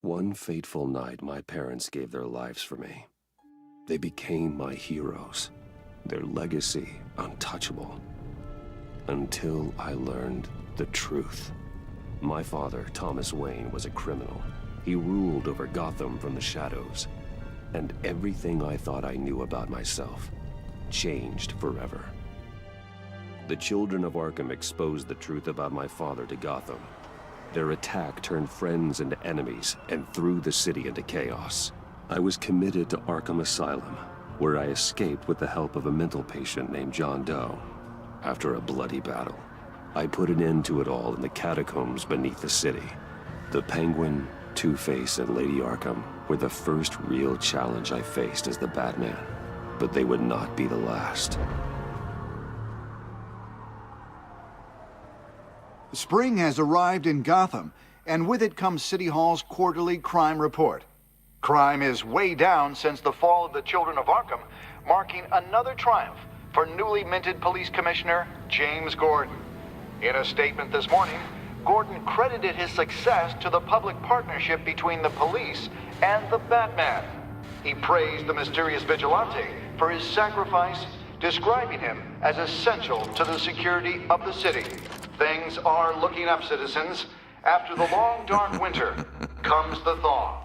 One fateful night, my parents gave their lives for me. They became my heroes, their legacy untouchable. Until I learned the truth. My father, Thomas Wayne, was a criminal. He ruled over Gotham from the shadows. And everything I thought I knew about myself changed forever. The children of Arkham exposed the truth about my father to Gotham. Their attack turned friends into enemies and threw the city into chaos. I was committed to Arkham Asylum, where I escaped with the help of a mental patient named John Doe. After a bloody battle, I put an end to it all in the catacombs beneath the city. The Penguin, Two-Face, and Lady Arkham were the first real challenge I faced as the Batman, but they would not be the last. Spring has arrived in Gotham, and with it comes City Hall's quarterly crime report. Crime is way down since the fall of the Children of Arkham, marking another triumph for newly minted Police Commissioner James Gordon. In a statement this morning, Gordon credited his success to the public partnership between the police and the Batman. He praised the mysterious vigilante for his sacrifice, describing him as essential to the security of the city. Things are looking up, citizens. After the long, dark winter comes the thaw.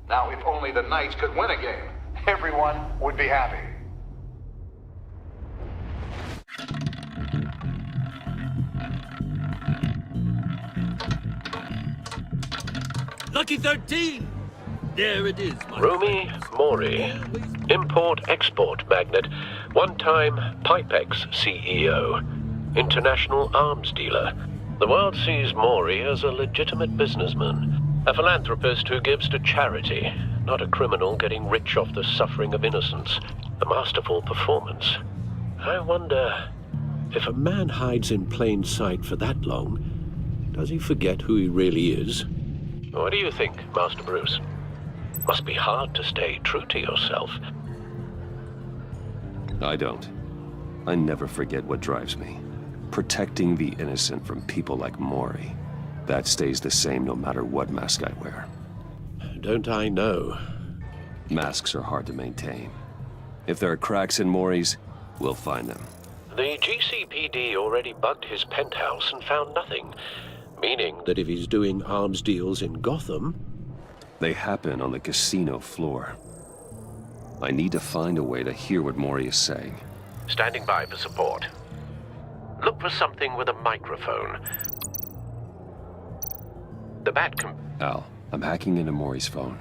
Now, if only the Knights could win a game, everyone would be happy. Lucky 13! There it is, my Rumi Mori, import-export magnate, one-time Pipex CEO, international arms dealer. The world sees Mori as a legitimate businessman, a philanthropist who gives to charity, not a criminal getting rich off the suffering of innocence. A masterful performance. I wonder, if a man hides in plain sight for that long, does he forget who he really is? What do you think, Master Bruce? Must be hard to stay true to yourself. I don't. I never forget what drives me. Protecting the innocent from people like Mori. That stays the same no matter what mask I wear. Don't I know? Masks are hard to maintain. If there are cracks in Mori's, we'll find them. The GCPD already bugged his penthouse and found nothing. Meaning that if he's doing arms deals in Gotham... They happen on the casino floor. I need to find a way to hear what Mori is saying. Standing by for support. Look for something with a microphone. The Al, I'm hacking into Mori's phone.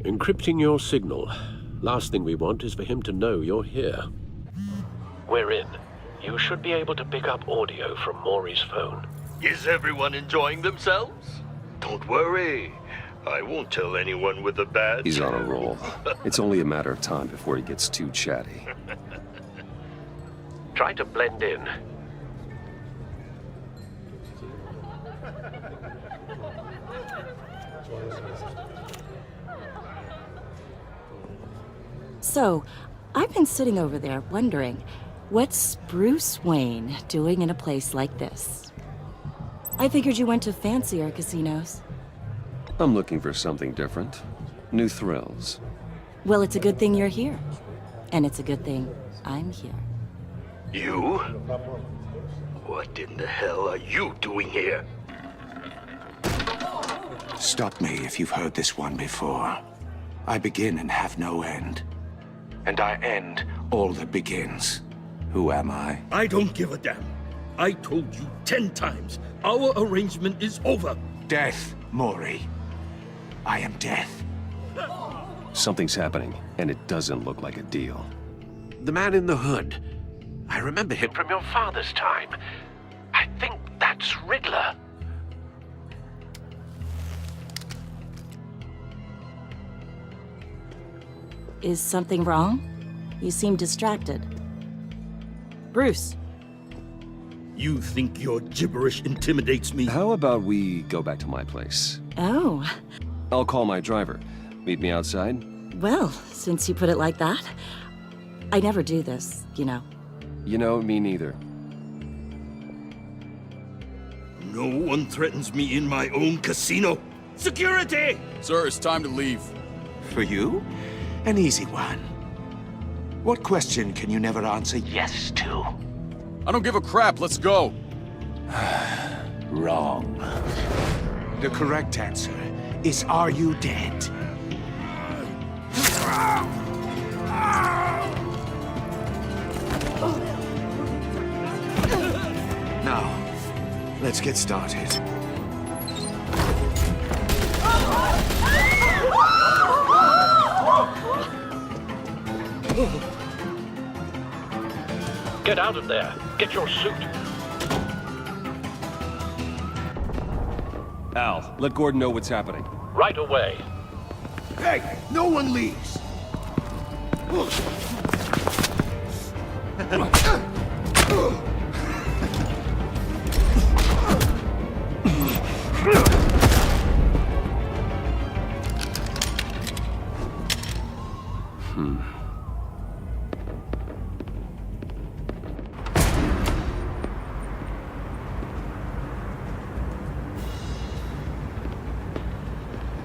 Encrypting your signal. Last thing we want is for him to know you're here. We're in. You should be able to pick up audio from Mori's phone. Is everyone enjoying themselves? Don't worry. I won't tell anyone with a badge. He's on a roll. It's only a matter of time before he gets too chatty. Try to blend in. So, I've been sitting over there wondering, what's Bruce Wayne doing in a place like this? I figured you went to fancier casinos. I'm looking for something different. New thrills. Well, it's a good thing you're here. And it's a good thing I'm here. You? What in the hell are you doing here? Stop me if you've heard this one before. I begin and have no end. And I end all that begins. Who am I? I don't give a damn. I told you 10 times. Our arrangement is over. Death, Mori. I am death. Something's happening, and it doesn't look like a deal. The man in the hood. I remember him from your father's time. I think that's Riddler. Is something wrong? You seem distracted. Bruce. You think your gibberish intimidates me? How about we go back to my place? Oh, I'll call my driver. Meet me outside? well, since you put it like that, I never do this, you know. You know, me neither. No one threatens me in my own casino. Security! Sir, it's time to leave. For you? An easy one. What question can you never answer yes to? I don't give a crap, let's go. Wrong. The correct answer is, are you dead? Now, let's get started. Get out of there. Get your suit. Al, let Gordon know what's happening. Right away. Hey, no one leaves!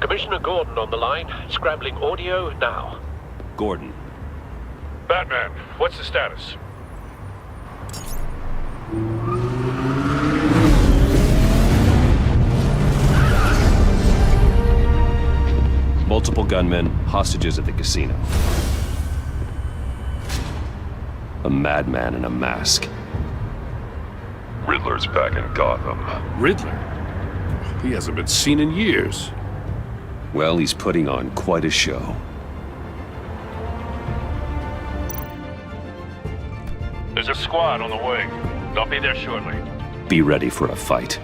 Commissioner Gordon on the line. Scrambling audio now. Gordon. Batman, what's the status? Multiple gunmen, hostages at the casino. A madman in a mask. Riddler's back in Gotham. Riddler? He hasn't been seen in years. Well, he's putting on quite a show. There's a squad on the way. They'll be there shortly. Be ready for a fight.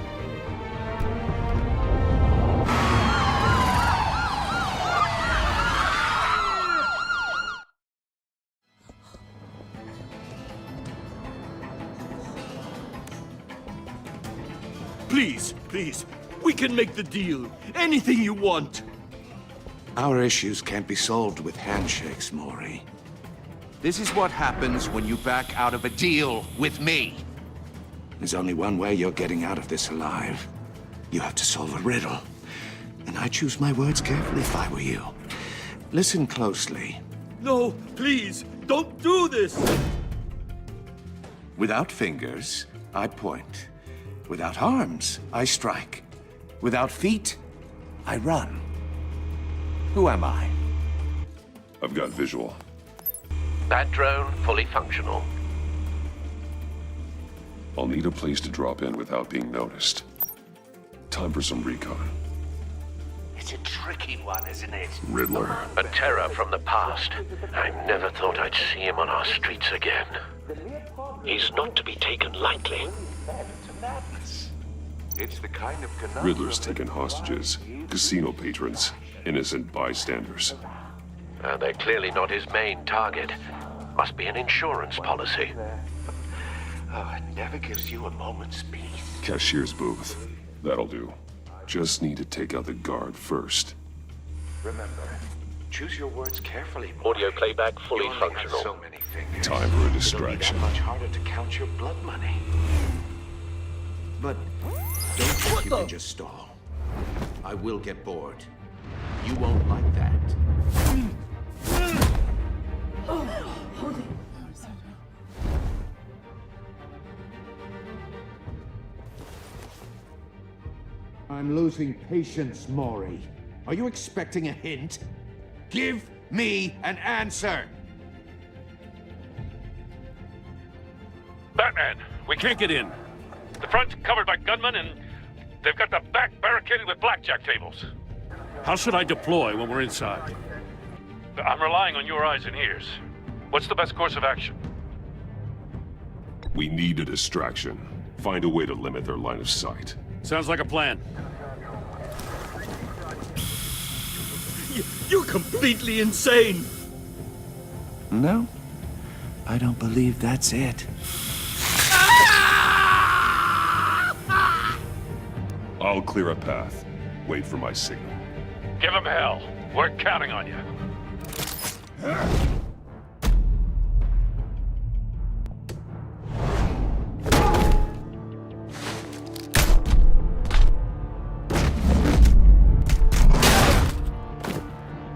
Please, please, we can make the deal. Anything you want. Our issues can't be solved with handshakes, Maury. This is what happens when you back out of a deal with me. There's only one way you're getting out of this alive. You have to solve a riddle. And I choose my words carefully if I were you. Listen closely. No, please, don't do this. Without fingers, I point. Without arms, I strike. Without feet, I run. Who am I? I've got visual. Bat drone fully functional. I'll need a place to drop in without being noticed. Time for some recon. It's a tricky one, isn't it? Riddler. A terror from the past. I never thought I'd see him on our streets again. He's not to be taken lightly. It's the kind of conundrum Riddler's taken hostages, casino patrons, innocent bystanders. They're clearly not his main target. Must be an insurance policy. Oh, it never gives you a moment's peace. Cashier's booth. That'll do. Just need to take out the guard first. Remember, choose your words carefully. Audio playback fully You only have functional. so many fingers. Time for a It'll be distraction. that much harder to count your blood money. But don't think you can just stall. I will get bored. You won't like that. I'm losing patience, Maury. Are you expecting a hint? Give me an answer! Batman, we can't get in. The front's covered by gunmen and they've got the back barricaded with blackjack tables. How should I deploy when we're inside? I'm relying on your eyes and ears. What's the best course of action? We need a distraction. Find a way to limit their line of sight. Sounds like a plan. You're completely insane! No, I don't believe that's it. I'll clear a path. Wait for my signal. Give him hell. We're counting on you.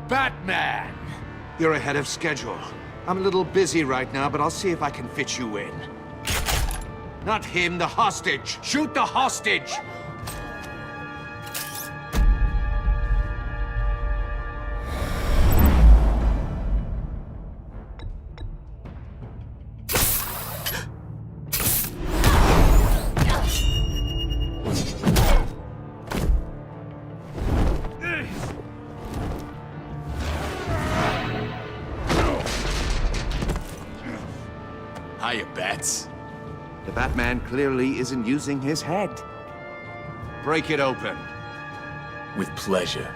Batman! You're ahead of schedule. I'm a little busy right now, but I'll see if I can fit you in. Not him, the hostage! Shoot the hostage! Hiya, Bats. The Batman clearly isn't using his head. Break it open. With pleasure.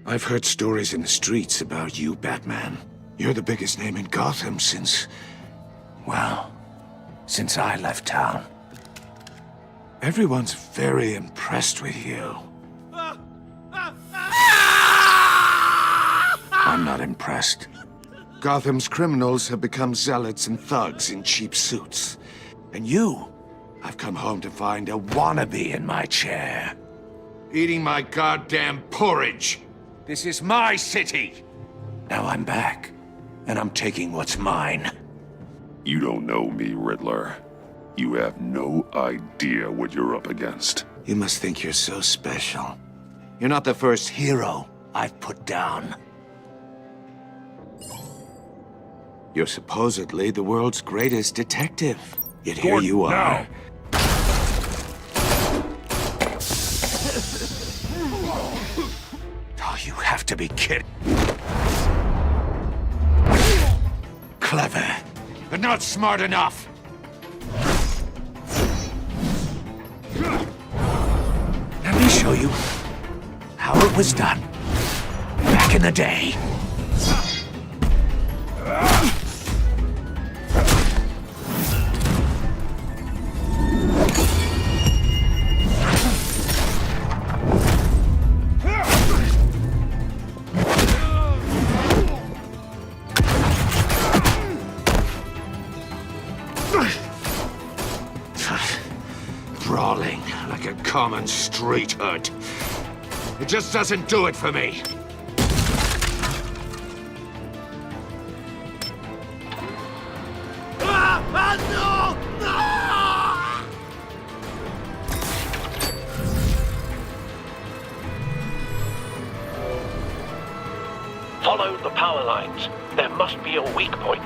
I've heard stories in the streets about you, Batman. You're the biggest name in Gotham since... well, since I left town. Everyone's very impressed with you. I'm not impressed. Gotham's criminals have become zealots and thugs in cheap suits. And you, I've come home to find a wannabe in my chair. Eating my goddamn porridge. This is my city. Now I'm back, and I'm taking what's mine. You don't know me, Riddler. You have no idea what you're up against. You must think you're so special. You're not the first hero I've put down. You're supposedly the world's greatest detective. Yet here you are. Oh, you have to be kidding. Clever, but not smart enough. Let me show you how it was done back in the day. Brawling like a common street hood. It just doesn't do it for me. Follow the power lines. There must be a weak point.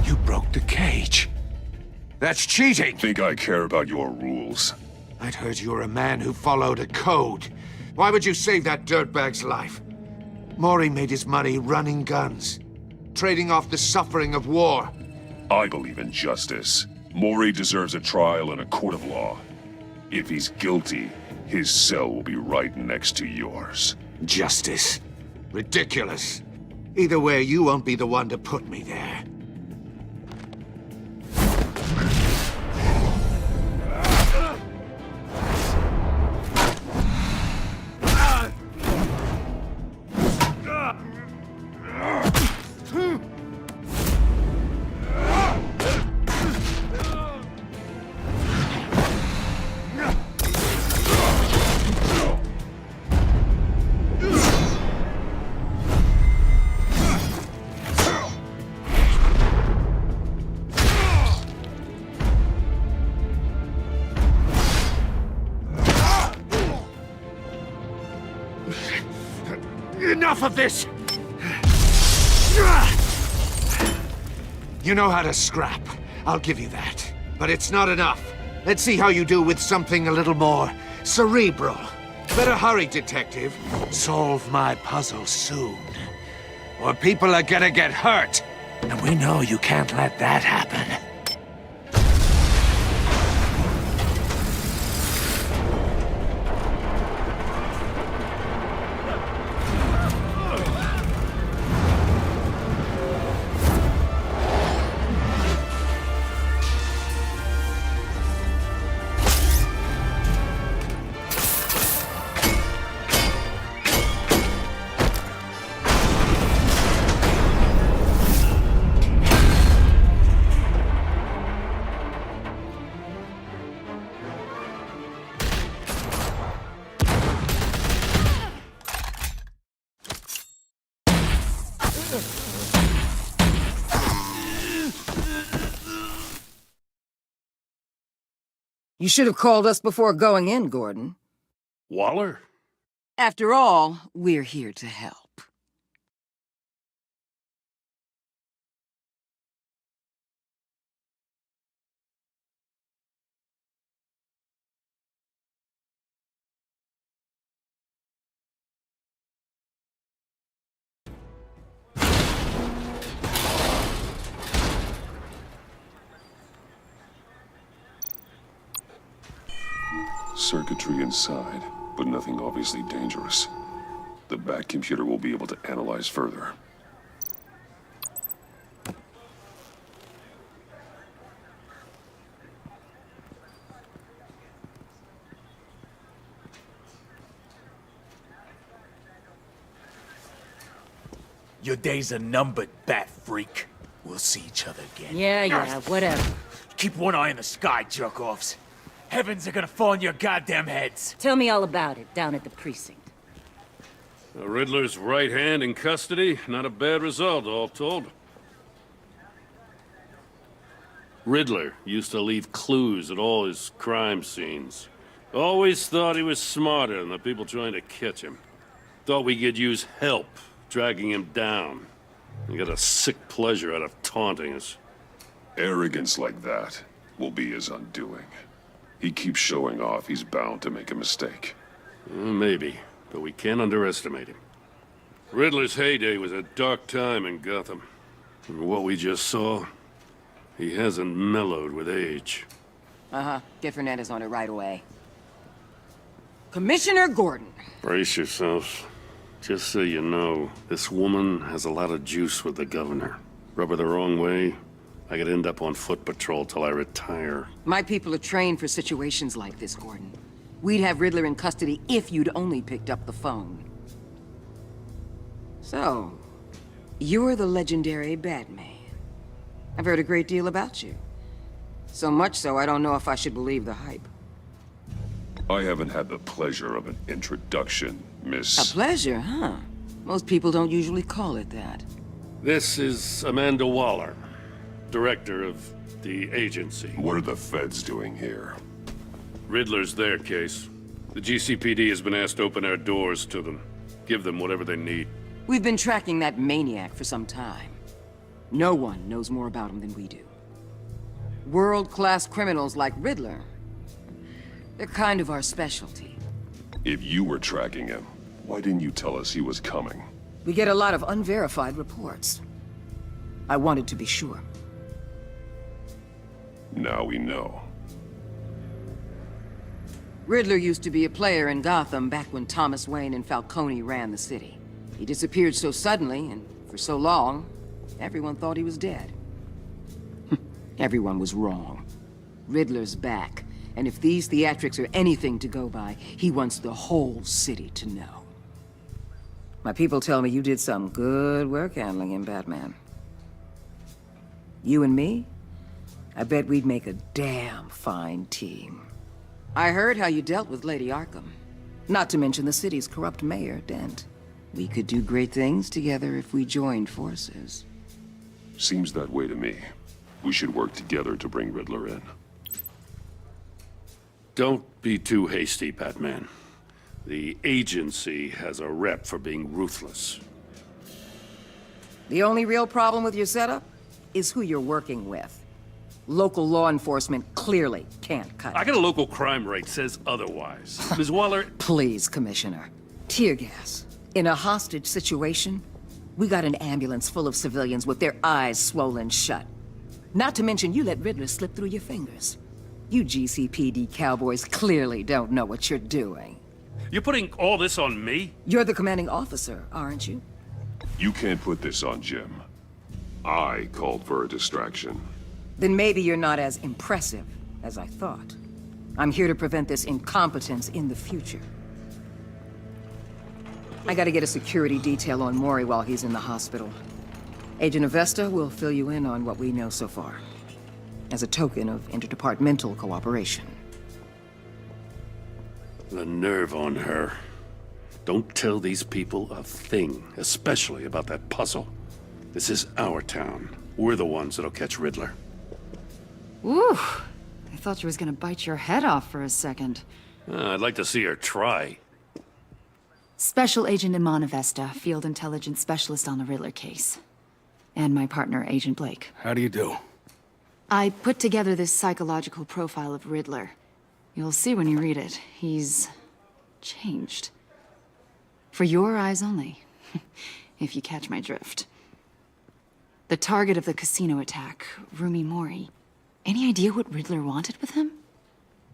You broke the cage. That's cheating! Think I care about your rules? I'd heard you were a man who followed a code. Why would you save that dirtbag's life? Maury made his money running guns, trading off the suffering of war. I believe in justice. Maury deserves a trial in a court of law. If he's guilty, his cell will be right next to yours. Justice. Ridiculous. Either way, you won't be the one to put me there. Enough of this! You know how to scrap. I'll give you that. But it's not enough. Let's see how you do with something a little more cerebral. Better hurry, detective. Solve my puzzle soon. Or people are gonna get hurt. And we know you can't let that happen. You should have called us before going in, Gordon. Waller? After all, we're here to help. Circuitry inside, but nothing obviously dangerous. The back computer will be able to analyze further. Your days are numbered, bat freak. We'll see each other again. Yeah, whatever. Keep one eye in the sky, jerk-offs. Heavens are gonna fall on your goddamn heads. Tell me all about it down at the precinct. The Riddler's right hand in custody. Not a bad result, all told. Riddler used to leave clues at all his crime scenes. Always thought he was smarter than the people trying to catch him. Thought we could use help dragging him down. He got a sick pleasure out of taunting us. Arrogance like that will be his undoing. He keeps showing off, he's bound to make a mistake. Maybe, but we can't underestimate him. Riddler's heyday was a dark time in Gotham. And what we just saw, he hasn't mellowed with age. Get Fernandez on it right away. Commissioner Gordon. Brace yourselves. Just so you know, this woman has a lot of juice with the governor. Rub her the wrong way, I could end up on foot patrol till I retire. My people are trained for situations like this, Gordon. We'd have Riddler in custody if you'd only picked up the phone. So, you're the legendary Batman. I've heard a great deal about you. So much so, I don't know if I should believe the hype. I haven't had the pleasure of an introduction, Miss... A pleasure, huh? Most people don't usually call it that. This is Amanda Waller, director of the agency. What are the feds doing here? Riddler's their case. The GCPD has been asked to open our doors to them. Give them whatever they need. We've been tracking that maniac for some time. No one knows more about him than we do. World-class criminals like Riddler. They're kind of our specialty. If you were tracking him, why didn't you tell us he was coming? We get a lot of unverified reports. I wanted to be sure. Now we know. Riddler used to be a player in Gotham back when Thomas Wayne and Falcone ran the city. He disappeared so suddenly and for so long, everyone thought he was dead. Everyone was wrong. Riddler's back, and if these theatrics are anything to go by, he wants the whole city to know. My people tell me you did some good work handling him, Batman. You and me? I bet we'd make a damn fine team. I heard how you dealt with Lady Arkham. Not to mention the city's corrupt mayor, Dent. We could do great things together if we joined forces. Seems that way to me. We should work together to bring Riddler in. Don't be too hasty, Batman. The agency has a rep for being ruthless. The only real problem with your setup is who you're working with. Local law enforcement clearly can't cut I it. got a local crime rate says otherwise. Ms. Waller, Please, Commissioner. Tear gas. In a hostage situation, we got an ambulance full of civilians with their eyes swollen shut. Not to mention you let Riddler slip through your fingers. You GCPD cowboys clearly don't know what you're doing. you're putting all this on me? You're the commanding officer, aren't you? You can't put this on Jim. I called for a distraction. Then maybe you're not as impressive as I thought. I'm here to prevent this incompetence in the future. I gotta get a security detail on Maury while he's in the hospital. Agent Avesta will fill you in on what we know so far, as a token of interdepartmental cooperation. The nerve on her. Don't tell these people a thing, especially about that puzzle. This is our town. We're the ones that'll catch Riddler. Ooh, I thought she was gonna bite your head off for a second. I'd like to see her try. Special Agent Iman Avesta, Field Intelligence Specialist on the Riddler case. And my partner, Agent Blake. How do you do? I put together this psychological profile of Riddler. You'll see when you read it. He's changed. For your eyes only, if you catch my drift. The target of the casino attack, Rumi Mori. Any idea what Riddler wanted with him?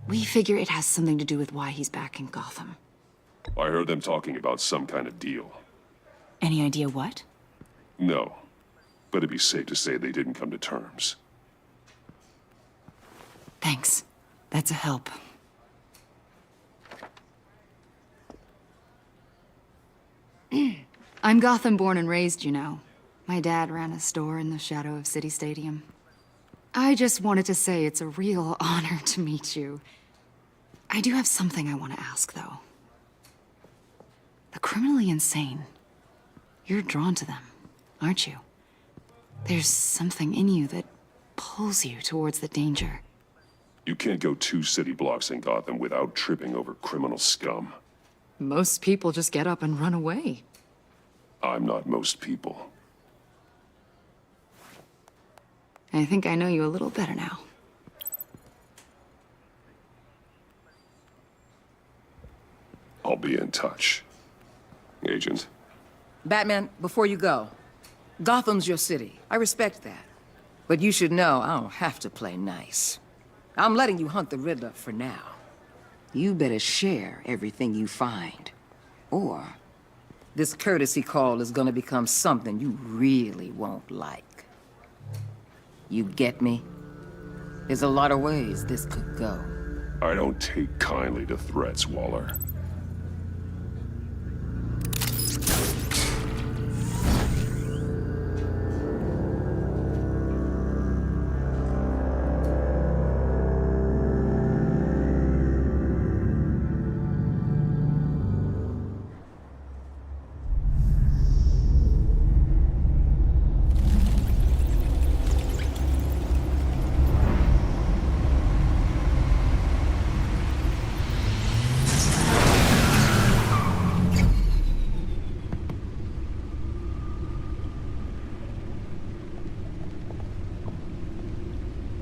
We figure it has something to do with why he's back in Gotham. I heard them talking about some kind of deal. Any idea what? No, but it'd be safe to say they didn't come to terms. Thanks. That's a help. I'm Gotham born and raised, you know. My dad ran a store in the shadow of City Stadium. I just wanted to say it's a real honor to meet you. I do have something I want to ask, though. The criminally insane. You're drawn to them, aren't you? There's something in you that pulls you towards the danger. You can't go 2 city blocks in Gotham without tripping over criminal scum. Most people just get up and run away. I'm not most people. I think I know you a little better now. I'll be in touch. Agent. Batman, before you go, Gotham's your city. I respect that. But you should know I don't have to play nice. I'm letting you hunt the Riddler for now. You better share everything you find. Or this courtesy call is gonna become something you really won't like. You get me? There's a lot of ways this could go. I don't take kindly to threats, Waller.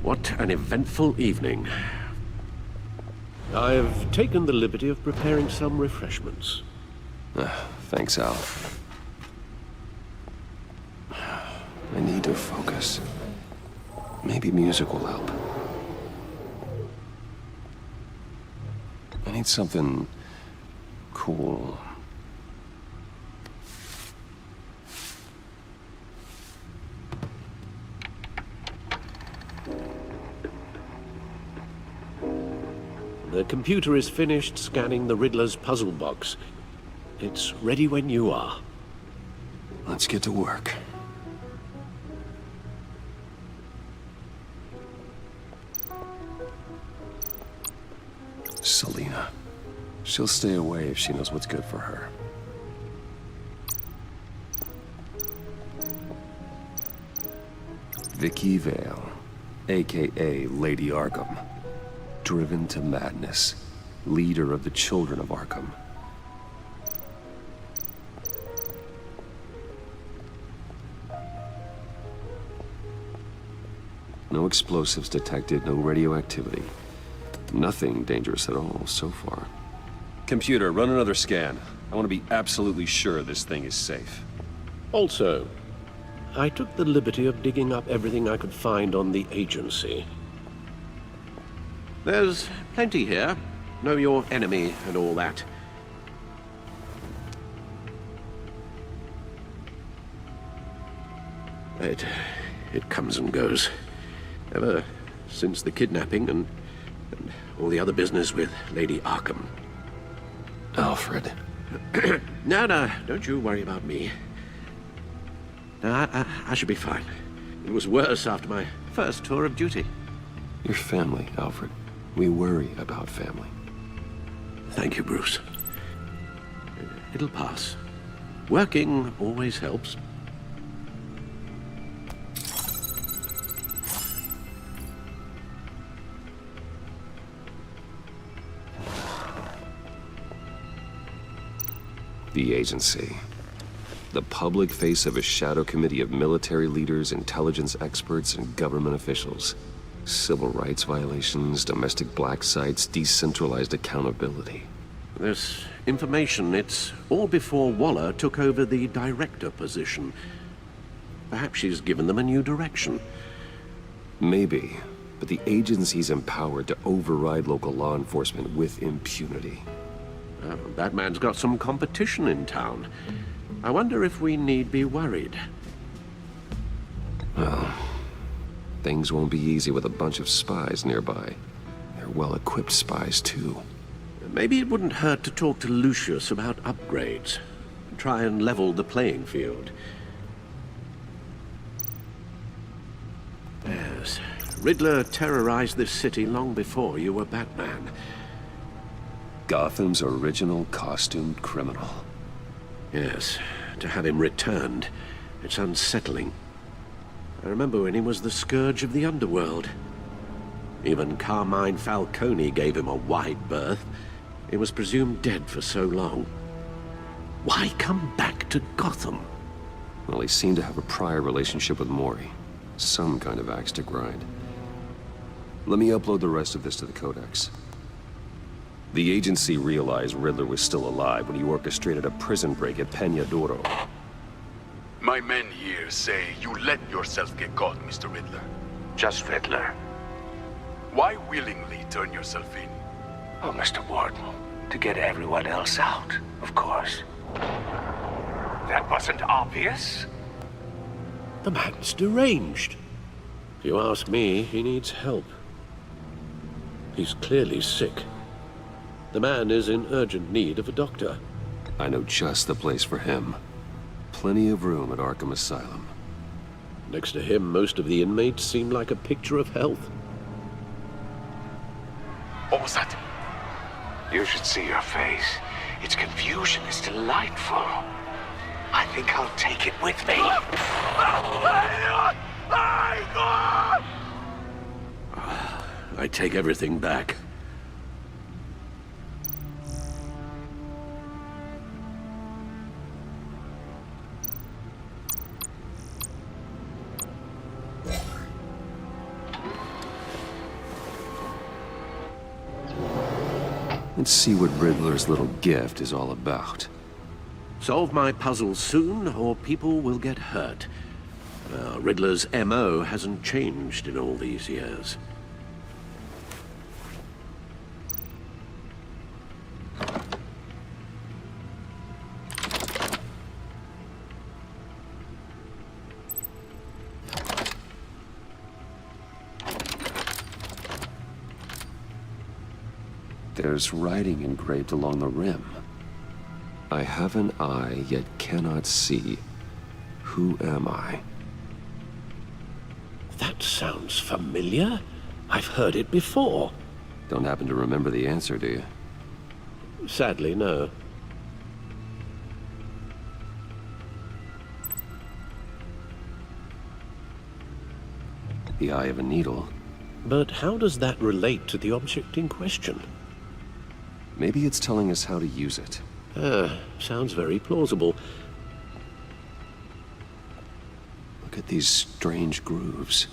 What an eventful evening. I've taken the liberty of preparing some refreshments. Thanks, Al. I need to focus. Maybe music will help. I need something cool. The computer is finished scanning the Riddler's puzzle box. It's ready when you are. Let's get to work. Selina. She'll stay away if she knows what's good for her. Vicky Vale, a.k.a. Lady Arkham. Driven to madness. Leader of the Children of Arkham. No explosives detected, no radioactivity. Nothing dangerous at all so far. Computer, run another scan. I want to be absolutely sure this thing is safe. Also, I took the liberty of digging up everything I could find on the agency. There's plenty here. Know your enemy and all that. It comes and goes. Ever since the kidnapping and all the other business with Lady Arkham. Alfred. No, don't you worry about me. No, I should be fine. It was worse after my first tour of duty. Your family, Alfred. We worry about family. Thank you, Bruce. It'll pass. Working always helps. The agency. The public face of a shadow committee of military leaders, intelligence experts, and government officials. Civil rights violations, domestic black sites, decentralized accountability. This information, it's all before Waller took over the director position. Perhaps she's given them a new direction. Maybe, but the agency's empowered to override local law enforcement with impunity. Batman's got some competition in town. I wonder if we need be worried. Well, things won't be easy with a bunch of spies nearby. They're well-equipped spies, too. Maybe it wouldn't hurt to talk to Lucius about upgrades. Try and level the playing field. Yes, Riddler terrorized this city long before you were Batman. Gotham's original costumed criminal. Yes, to have him returned, it's unsettling. I remember when he was the scourge of the underworld. Even Carmine Falcone gave him a wide berth. He was presumed dead for so long. Why come back to Gotham? Well, he seemed to have a prior relationship with Mori. Some kind of axe to grind. Let me upload the rest of this to the Codex. The agency realized Riddler was still alive when he orchestrated a prison break at Peña Duro. My men here say you let yourself get caught, Mr. Riddler. Just Riddler. Why willingly turn yourself in? Oh, Mr. Warden, to get everyone else out, of course. That wasn't obvious? The man's deranged. If you ask me, he needs help. He's clearly sick. The man is in urgent need of a doctor. I know just the place for him. Plenty of room at Arkham Asylum. Next to him, most of the inmates seem like a picture of health. What was that? You should see your face. Its confusion is delightful. I think I'll take it with me. I take everything back. Let's see what Riddler's little gift is all about. Solve my puzzle soon, or people will get hurt. Riddler's M.O. hasn't changed in all these years. There's writing engraved along the rim. I have an eye, yet cannot see. Who am I? That sounds familiar. I've heard it before. Don't happen to remember the answer, do you? Sadly, no. The eye of a needle. But how does that relate to the object in question? Maybe it's telling us how to use it. Sounds very plausible. Look at these strange grooves.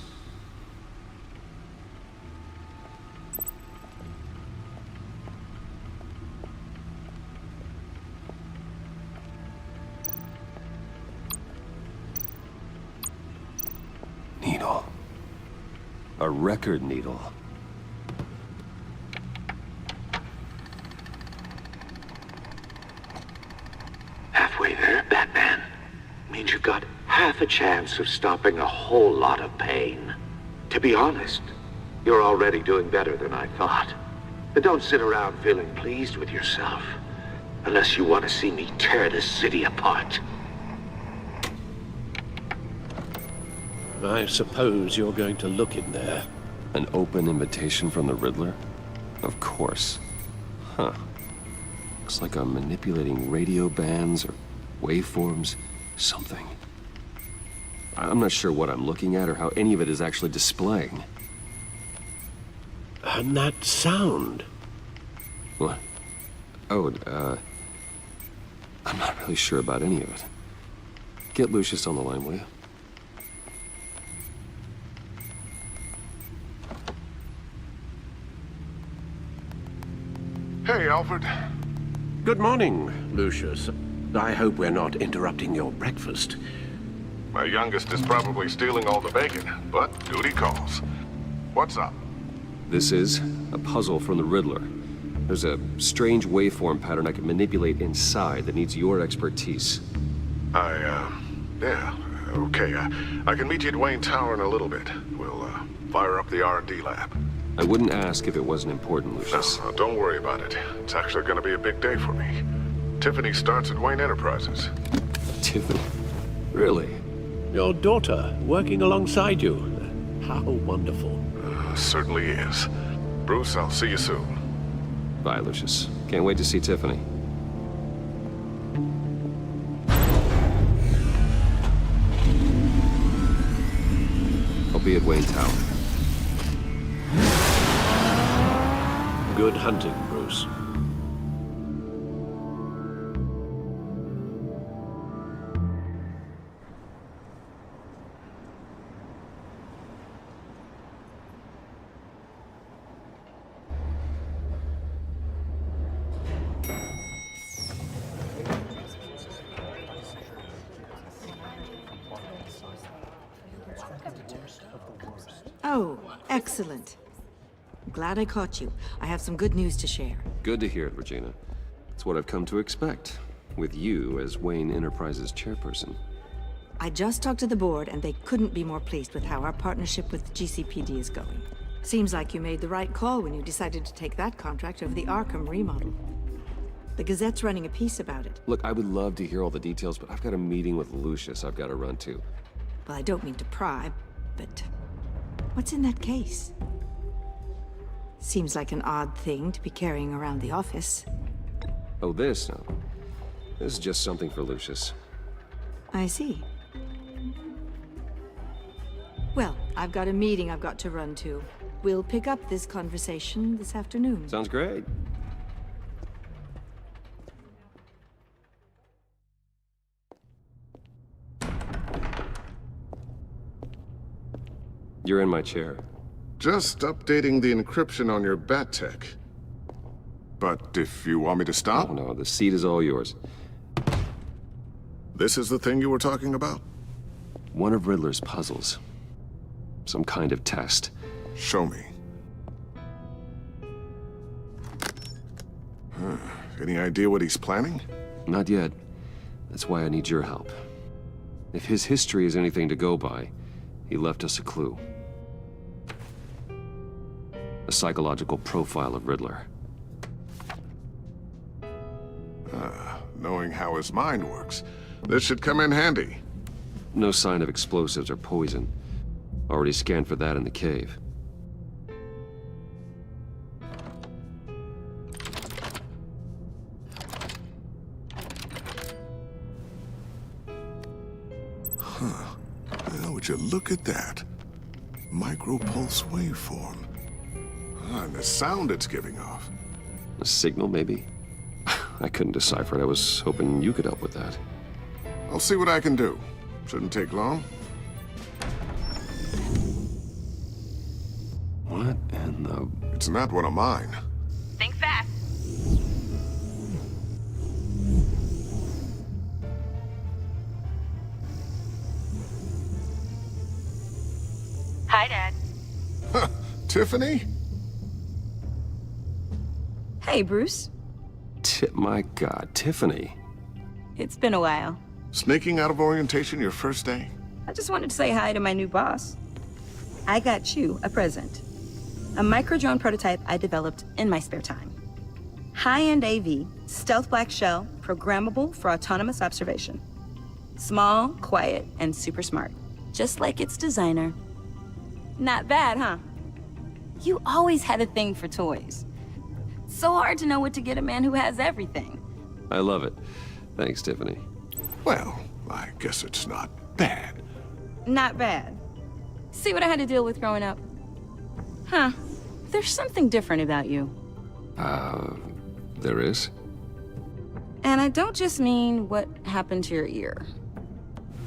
record needle. Halfway there, Batman. Means you've got half a chance of stopping a whole lot of pain. To be honest, you're already doing better than I thought. But don't sit around feeling pleased with yourself. Unless you want to see me tear this city apart. I suppose you're going to look in there. An open invitation from the Riddler? Of course. Huh. Looks like I'm manipulating radio bands or waveforms, something. I'm not sure what I'm looking at or how any of it is actually displaying. And that sound. What? Oh, I'm not really sure about any of it. Get Lucius on the line, will you? Hey, Alfred. Good morning, Lucius. I hope we're not interrupting your breakfast. My youngest is probably stealing all the bacon, but duty calls. What's up? This is a puzzle from the Riddler. There's a strange waveform pattern I can manipulate inside that needs your expertise. Yeah, okay. I can meet you at Wayne Tower in a little bit. We'll, fire up the R&D lab. I wouldn't ask if it wasn't important, Lucius. No, don't worry about it. It's actually gonna be a big day for me. Tiffany starts at Wayne Enterprises. Tiffany? Really? Your daughter, working alongside you. How wonderful. Certainly is. Bruce, I'll see you soon. Bye, Lucius. Can't wait to see Tiffany. I'll be at Wayne Tower. Good hunting, Bruce. Oh, excellent. Glad I caught you. I have some good news to share. Good to hear it, Regina. It's what I've come to expect, with you as Wayne Enterprises chairperson. I just talked to the board, and they couldn't be more pleased with how our partnership with GCPD is going. Seems like you made the right call when you decided to take that contract over the Arkham remodel. The Gazette's running a piece about it. Look, I would love to hear all the details, but I've got a meeting with Lucius I've got to run to. Well, I don't mean to pry, but what's in that case? Seems like an odd thing to be carrying around the office. Oh, this? No. This is just something for Lucius. I see. Well, I've got a meeting I've got to run to. We'll pick up this conversation this afternoon. Sounds great. You're in my chair. Just updating the encryption on your bat tech. But if you want me to stop? Oh, no, the seat is all yours. This is the thing you were talking about? One of Riddler's puzzles. Some kind of test. Show me. Any idea what he's planning? Not yet. That's why I need your help. If his history is anything to go by, he left us a clue. A psychological profile of Riddler. Knowing how his mind works, this should come in handy. No sign of explosives or poison. Already scanned for that in the cave. Well, would you look at that? Micropulse waveform. And the sound it's giving off. A signal, maybe? I couldn't decipher it. I was hoping you could help with that. I'll see what I can do. Shouldn't take long. What in the... It's not one of mine. Think fast. Hi, Dad. Huh. Tiffany? Hey, Bruce. My God, Tiffany. It's been a while. Sneaking out of orientation your first day? I just wanted to say hi to my new boss. I got you a present. A micro-drone prototype I developed in my spare time. High-end AV, stealth black shell, programmable for autonomous observation. Small, quiet, and super smart. Just like its designer. Not bad, huh? You always had a thing for toys. So hard to know what to get a man who has everything. I love it. Thanks, Tiffany. Well, I guess it's not bad. Not bad. See what I had to deal with growing up? Huh. There's something different about you. There is? And I don't just mean what happened to your ear.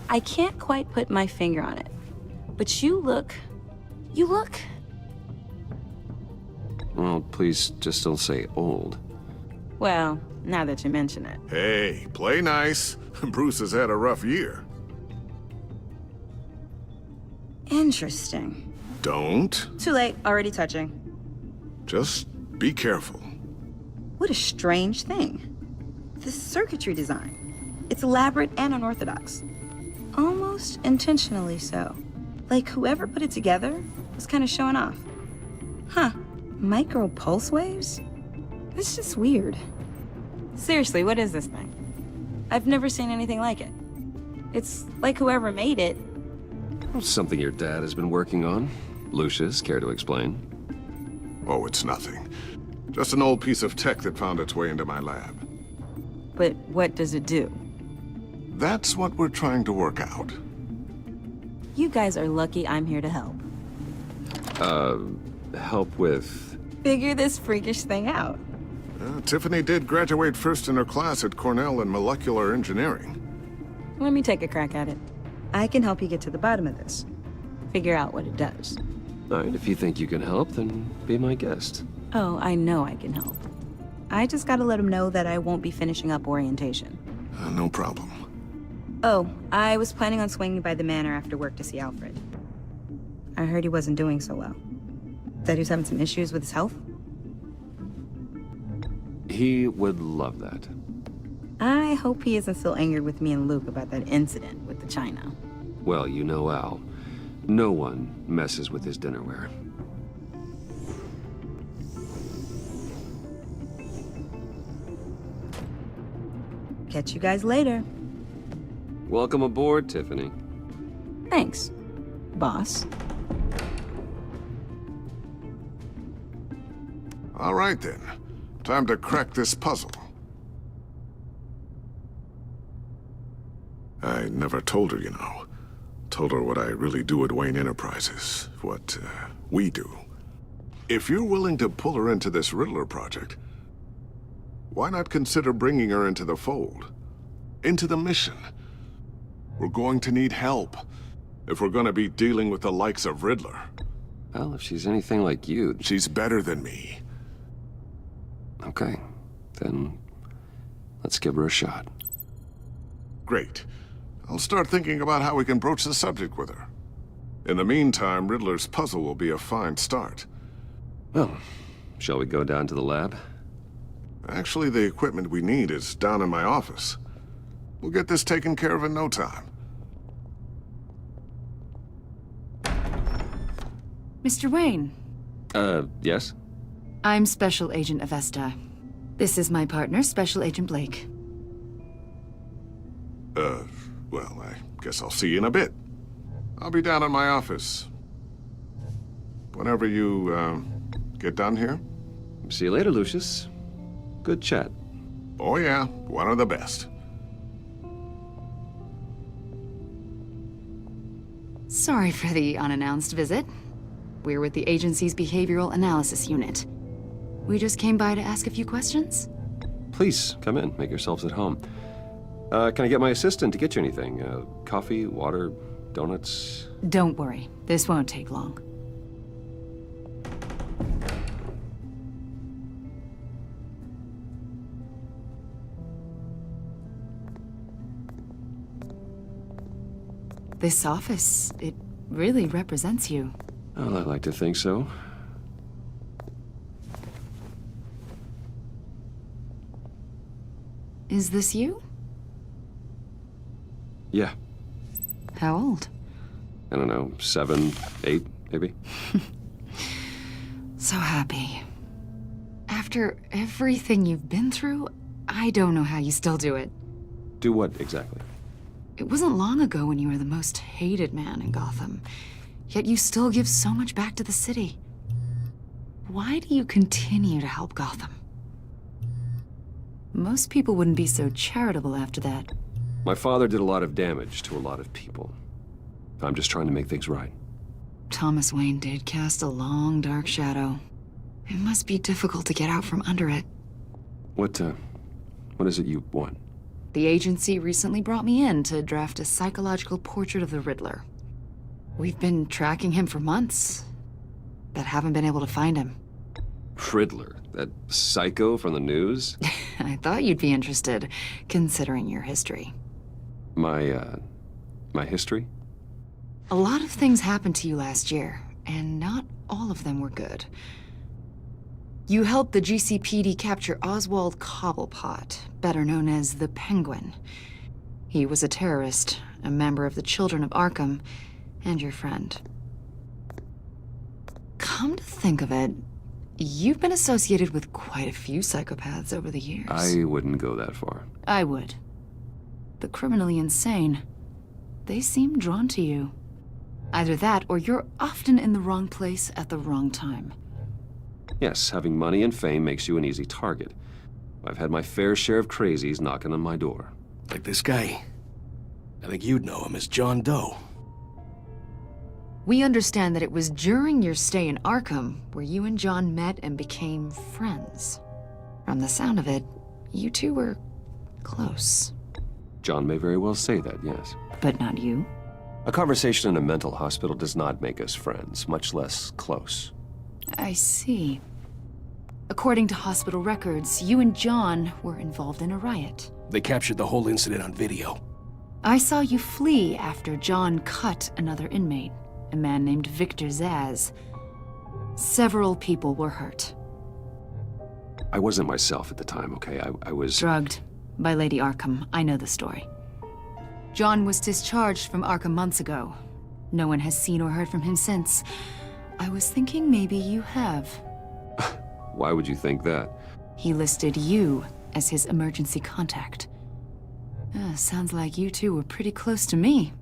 I can't quite put my finger on it. But you look... Well, please just don't say old. Well, now that you mention it. Hey, play nice. Bruce has had a rough year. Interesting. Don't. Too late, already touching. Just be careful. What a strange thing. The circuitry design. It's elaborate and unorthodox. Almost intentionally so. Like whoever put it together was kind of showing off. Huh. Micro pulse waves? It's just weird. Seriously, what is this thing? I've never seen anything like it. It's like whoever made it. Something your dad has been working on. Lucius, care to explain? Oh, it's nothing. Just an old piece of tech that found its way into my lab. But what does it do? That's what we're trying to work out. You guys are lucky I'm here to help. Help with... Figure this freakish thing out. Tiffany did graduate first in her class at Cornell in molecular engineering. Let me take a crack at it. I can help you get to the bottom of this. Figure out what it does. All right, if you think you can help, then be my guest. Oh, I know I can help. I just gotta let him know that I won't be finishing up orientation. No problem. Oh, I was planning on swinging by the manor after work to see Alfred. I heard he wasn't doing so well. That he was having some issues with his health? He would love that. I hope he isn't still angered with me and Luke about that incident with the china. Well, you know Al. No one messes with his dinnerware. Catch you guys later. Welcome aboard, Tiffany. Thanks, boss. All right, then. Time to crack this puzzle. I never told her, you know. Told her what I really do at Wayne Enterprises. What, we do. If you're willing to pull her into this Riddler project, why not consider bringing her into the fold? Into the mission? We're going to need help if we're going to be dealing with the likes of Riddler. Well, if she's anything like you... She's better than me. Okay, then let's give her a shot. Great. I'll start thinking about how we can broach the subject with her. In the meantime, Riddler's puzzle will be a fine start. Well, shall we go down to the lab? Actually, the equipment we need is down in my office. We'll get this taken care of in no time. Mr. Wayne. Yes? I'm Special Agent Avesta. This is my partner, Special Agent Blake. Well, I guess I'll see you in a bit. I'll be down in my office. Whenever you, get done here. See you later, Lucius. Good chat. Oh yeah, one of the best. Sorry for the unannounced visit. We're with the agency's Behavioral Analysis Unit. We just came by to ask a few questions. Please, come in. Make yourselves at home. Can I get my assistant to get you anything? Coffee, water, donuts? Don't worry. This won't take long. This office, it really represents you. Well, I like to think so. Is this you? Yeah, How old? I don't know, 7, 8, maybe? So happy. After everything you've been through, I don't know how you still do it. Do what exactly? It wasn't long ago when you were the most hated man in Gotham, yet you still give so much back to the city. Why do you continue to help Gotham? Most people wouldn't be so charitable after that. My father did a lot of damage to a lot of people. I'm just trying to make things right. Thomas Wayne did cast a long, dark shadow. It must be difficult to get out from under it. What is it you want? The agency recently brought me in to draft a psychological portrait of the Riddler. We've been tracking him for months, but haven't been able to find him. Riddler, that psycho from the news? I thought you'd be interested, considering your history. My history? A lot of things happened to you last year, and not all of them were good. You helped the GCPD capture Oswald Cobblepot, better known as the Penguin. He was a terrorist, a member of the Children of Arkham, and your friend. Come to think of it, you've been associated with quite a few psychopaths over the years. I wouldn't go that far. I would. The criminally insane. They seem drawn to you. Either that, or you're often in the wrong place at the wrong time. Yes, having money and fame makes you an easy target. I've had my fair share of crazies knocking on my door. Like this guy. I think you'd know him as John Doe. We understand that it was during your stay in Arkham where you and John met and became friends. From the sound of it, you two were close. John may very well say that, yes. But not you? A conversation in a mental hospital does not make us friends, much less close. I see. According to hospital records, you and John were involved in a riot. They captured the whole incident on video. I saw you flee after John cut another inmate, a man named Victor Zaz. Several people were hurt. I wasn't myself at the time, okay? I was... Drugged by Lady Arkham. I know the story. John was discharged from Arkham months ago. No one has seen or heard from him since. I was thinking maybe you have. Why would you think that? He listed you as his emergency contact. Sounds like you two were pretty close to me.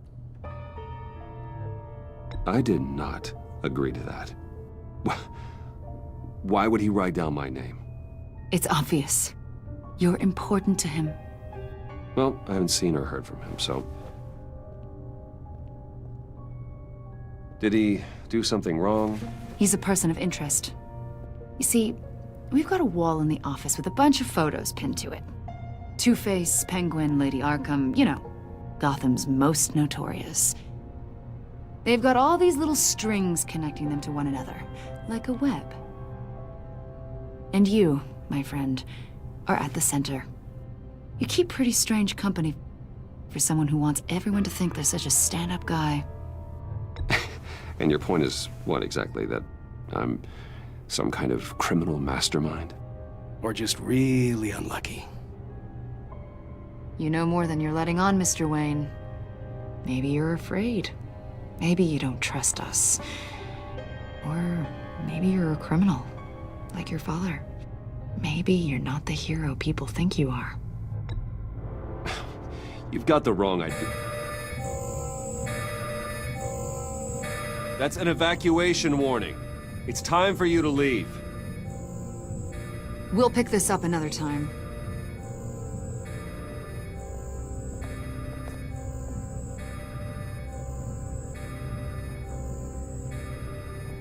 I did not agree to that. Why would he write down my name? It's obvious. You're important to him. Well, I haven't seen or heard from him, so... Did he do something wrong? He's a person of interest. You see, we've got a wall in the office with a bunch of photos pinned to it. Two-Face, Penguin, Lady Arkham, you know, Gotham's most notorious. They've got all these little strings connecting them to one another, like a web. And you, my friend, are at the center. You keep pretty strange company for someone who wants everyone to think they're such a stand-up guy. And your point is what exactly? That I'm some kind of criminal mastermind? Or just really unlucky. You know more than you're letting on, Mr. Wayne. Maybe you're afraid. Maybe you don't trust us. Or maybe you're a criminal, like your father. Maybe you're not the hero people think you are. You've got the wrong idea. That's an evacuation warning. It's time for you to leave. We'll pick this up another time.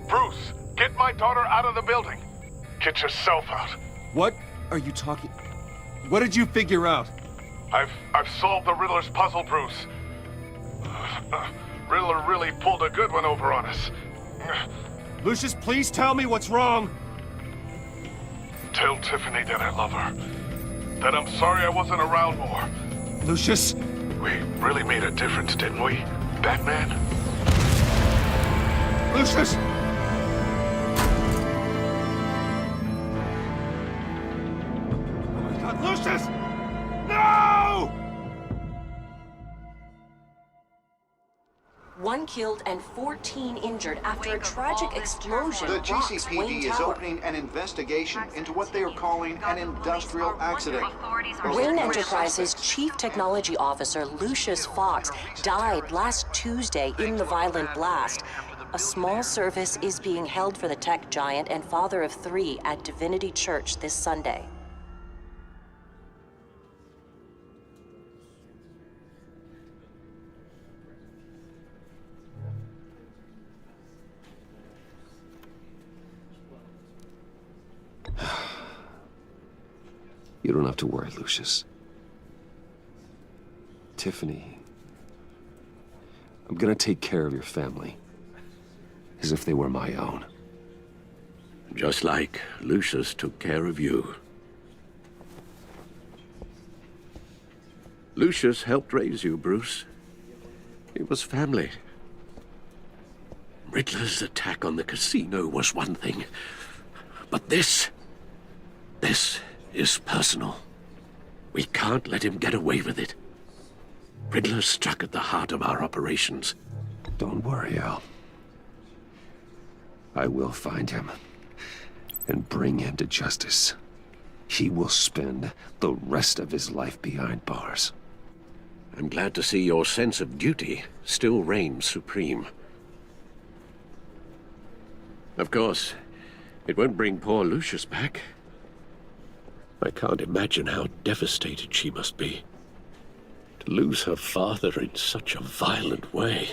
Bruce, get my daughter out of the building. Get yourself out. What are you talking... What did you figure out? I've solved the Riddler's puzzle, Bruce. Riddler really pulled a good one over on us. Lucius, please tell me what's wrong. Tell Tiffany that I love her. That I'm sorry I wasn't around more. Lucius? We really made a difference, didn't we, Batman? Lucius! Oh my God, Lucius! No! 1 killed and 14 injured after a tragic explosion The rocks GCPD Wayne is Tower. opening an investigation into what they are calling an industrial accident. Wayne Enterprises' Chief Technology Officer Lucius Fox died last Tuesday in the violent blast. A small service is being held for the tech giant and father of 3 at Divinity Church this Sunday. You don't have to worry, Lucius. Tiffany, I'm gonna take care of your family. As if they were my own. Just like Lucius took care of you. Lucius helped raise you, Bruce. It was family. Riddler's attack on the casino was one thing. But this is personal. We can't let him get away with it. Riddler struck at the heart of our operations. Don't worry, Al. I will find him and bring him to justice. He will spend the rest of his life behind bars. I'm glad to see your sense of duty still reigns supreme. Of course, it won't bring poor Lucius back. I can't imagine how devastated she must be. To lose her father in such a violent way.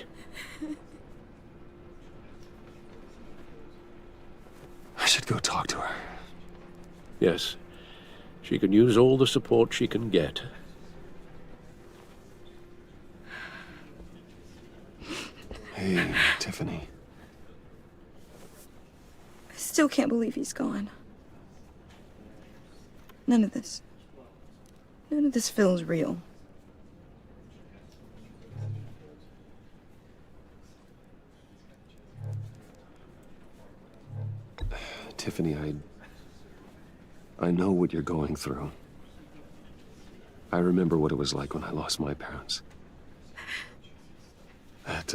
I should go talk to her. Yes, she can use all the support she can get. Hey, Tiffany. I still can't believe he's gone. None of this feels real. Tiffany, I know what you're going through. I remember what it was like when I lost my parents. That,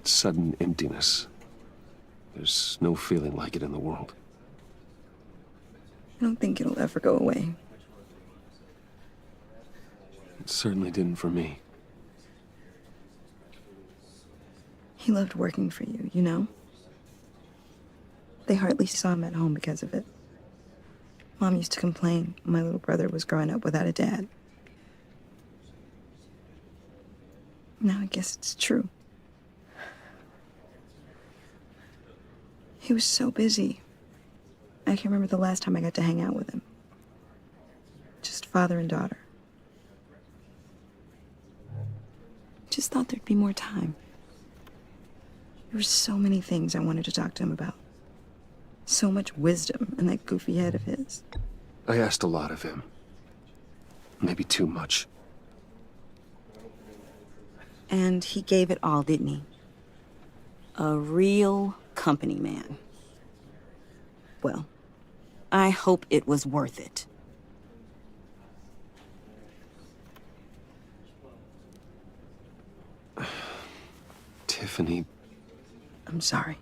sudden emptiness. There's no feeling like it in the world. I don't think it'll ever go away. It certainly didn't for me. He loved working for you, you know? They hardly saw him at home because of it. Mom used to complain my little brother was growing up without a dad. Now I guess it's true. He was so busy. I can't remember the last time I got to hang out with him. Just father and daughter. Just thought there'd be more time. There were so many things I wanted to talk to him about. So much wisdom in that goofy head of his. I asked a lot of him. Maybe too much. And he gave it all, didn't he? A real company man. Well, I hope it was worth it. Tiffany. I'm sorry.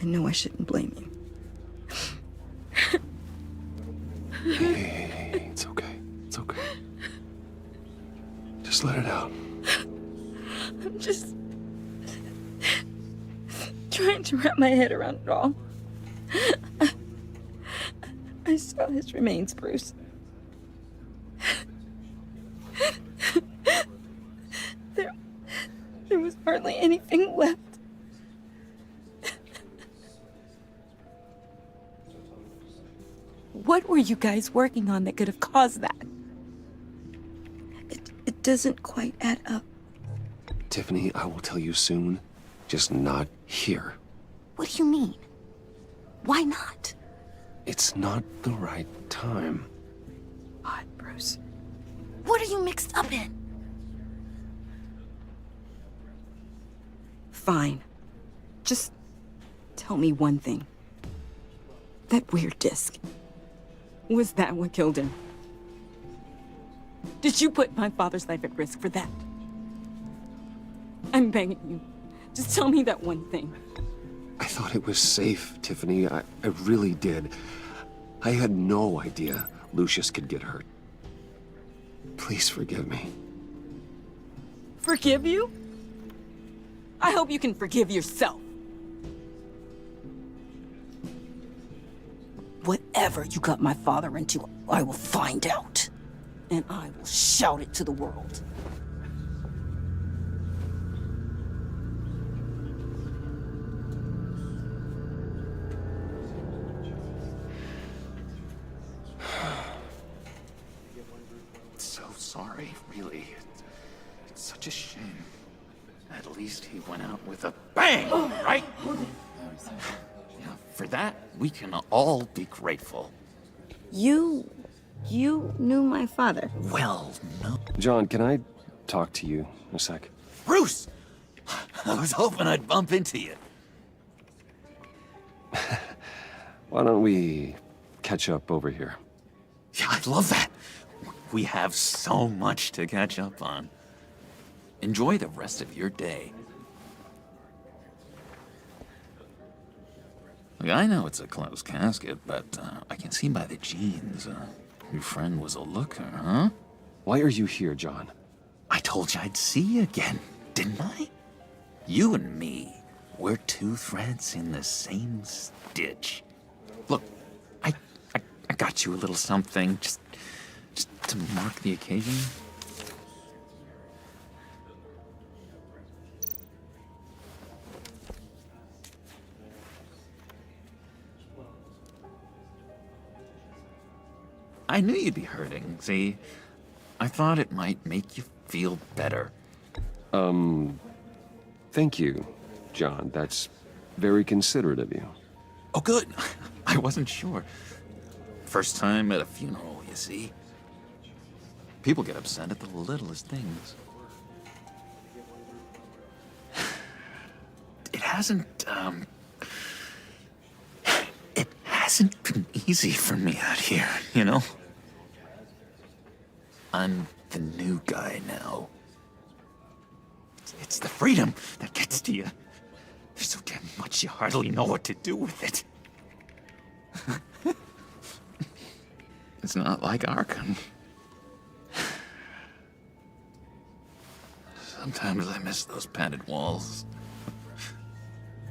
I know I shouldn't blame you. Hey, it's okay. It's okay. Just let it out. I'm just trying to wrap my head around it all. I saw his remains, Bruce. There was hardly anything left. What were you guys working on that could have caused that? It doesn't quite add up. Tiffany, I will tell you soon. Just not here. What do you mean? Why not? It's not the right time. Odd, Bruce. What are you mixed up in? Fine. Just tell me one thing. That weird disc. Was that what killed him? Did you put my father's life at risk for that? I'm begging you. Just tell me that one thing. I thought it was safe, Tiffany. I really did. I had no idea Lucius could get hurt. Please forgive me. Forgive you? I hope you can forgive yourself. Whatever you got my father into, I will find out. And I will shout it to the world. So sorry, really. It's such a shame. At least he went out with a bang, right? Yeah, for that, we can all be grateful. You knew my father. Well, no. John, can I talk to you a sec? Bruce! I was hoping I'd bump into you. Why don't we catch up over here? Yeah, I'd love that. We have so much to catch up on. Enjoy the rest of your day. Look, I know it's a closed casket, but I can see by the jeans, your friend was a looker, huh? Why are you here, John? I told you I'd see you again, didn't I? You and me, we're two threads in the same stitch. Look, I got you a little something, just to mark the occasion. I knew you'd be hurting, see? I thought it might make you feel better. Thank you, John. That's very considerate of you. Oh, good. I wasn't sure. First time at a funeral, you see? People get upset at the littlest things. It hasn't been easy for me out here, you know? I'm the new guy now. It's the freedom that gets to you. There's so damn much you hardly know what to do with it. It's not like Arkham. Sometimes I miss those padded walls.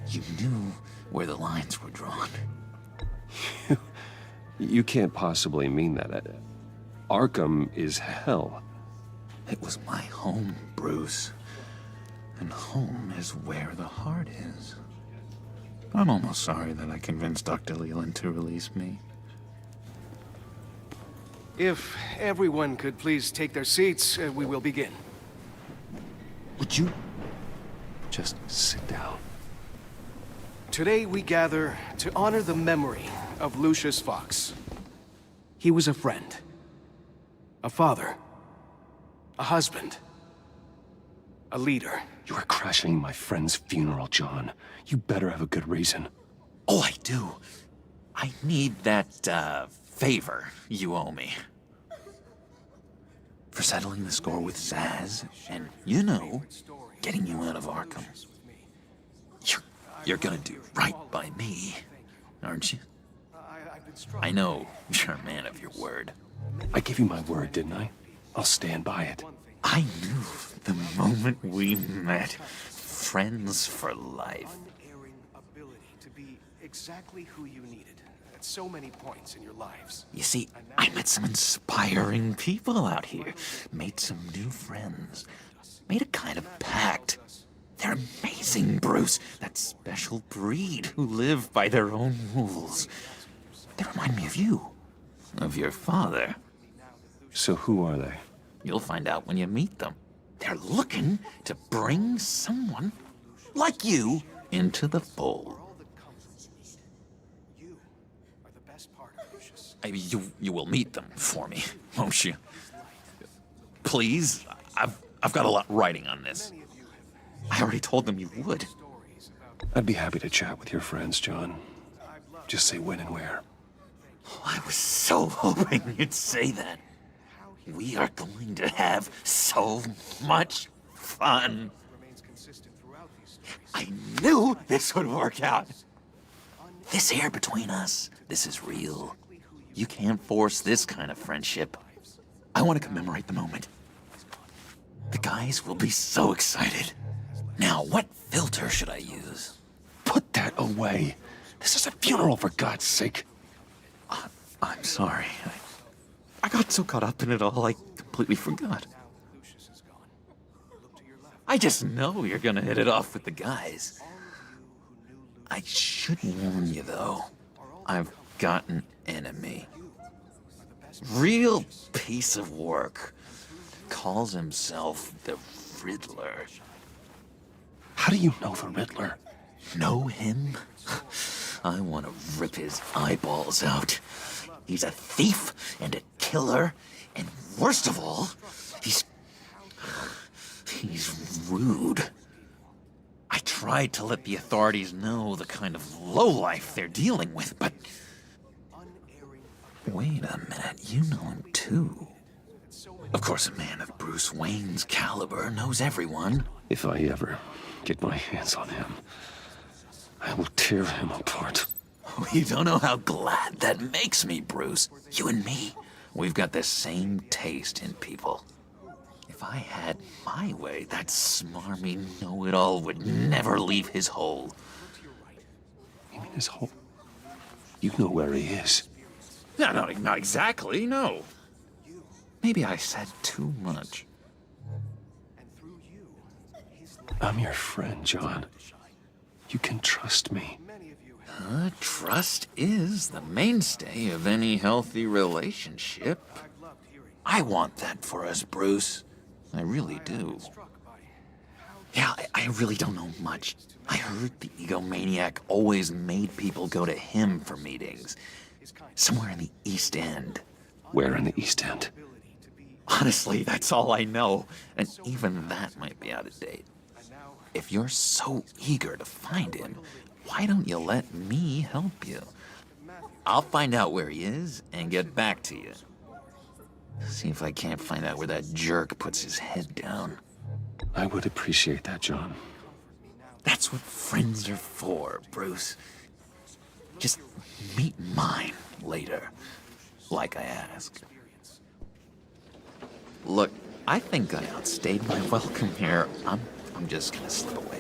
You knew where the lines were drawn. You can't possibly mean that. Arkham is hell. It was my home, Bruce. And home is where the heart is. I'm almost sorry that I convinced Dr. Leland to release me. If everyone could please take their seats, we will begin. Would you just sit down? Today we gather to honor the memory of Lucius Fox. He was a friend, a father, a husband, a leader. You are crashing my friend's funeral, John. You better have a good reason. Oh, I do. I need that, favor you owe me. For settling the score with Zaz, and, you know, getting you out of Arkham. You're gonna do right by me, aren't you? I know you're a man of your word. I gave you my word, didn't I? I'll stand by it. I knew the moment we met, friends for life. Unerring ability to be exactly who you needed at so many points in your lives. You see, I met some inspiring people out here, made some new friends, made a kind of pact. They're amazing, Bruce. That special breed who live by their own rules. They remind me of you, of your father. So who are they? You'll find out when you meet them. They're looking to bring someone like you into the fold. You will meet them for me, won't you? Please, I've got a lot riding on this. I already told them you would. I'd be happy to chat with your friends, John. Just say when and where. Oh, I was so hoping you'd say that. We are going to have so much fun. I knew this would work out. This here between us, this is real. You can't force this kind of friendship. I want to commemorate the moment. The guys will be so excited. Now, what filter should I use? Put that away. This is a funeral, for God's sake. I'm sorry. I got so caught up in it all, I completely forgot. I just know you're gonna hit it off with the guys. I should warn you, though. I've got an enemy. Real piece of work. Calls himself the Riddler. How do you know the Riddler? Know him? I want to rip his eyeballs out. He's a thief and a killer, and worst of all, he's rude. I tried to let the authorities know the kind of lowlife they're dealing with, but... Wait a minute, you know him too. Of course, a man of Bruce Wayne's caliber knows everyone. If I ever get my hands on him, I will tear him apart. Oh, you don't know how glad that makes me, Bruce. You and me, we've got the same taste in people. If I had my way, that smarmy know-it-all would never leave his hole. You mean his hole? You know where he is. No, not exactly, no. Maybe I said too much. I'm your friend, John. You can trust me. Trust is the mainstay of any healthy relationship. I want that for us, Bruce. I really do. Yeah, I really don't know much. I heard the egomaniac always made people go to him for meetings. Somewhere in the East End. Where in the East End? Honestly, that's all I know. And even that might be out of date. If you're so eager to find him, why don't you let me help you? I'll find out where he is and get back to you. See if I can't find out where that jerk puts his head down. I would appreciate that, John. That's what friends are for, Bruce. Just meet mine later, like I asked. Look, I think I outstayed my welcome here. I'm just gonna slip away.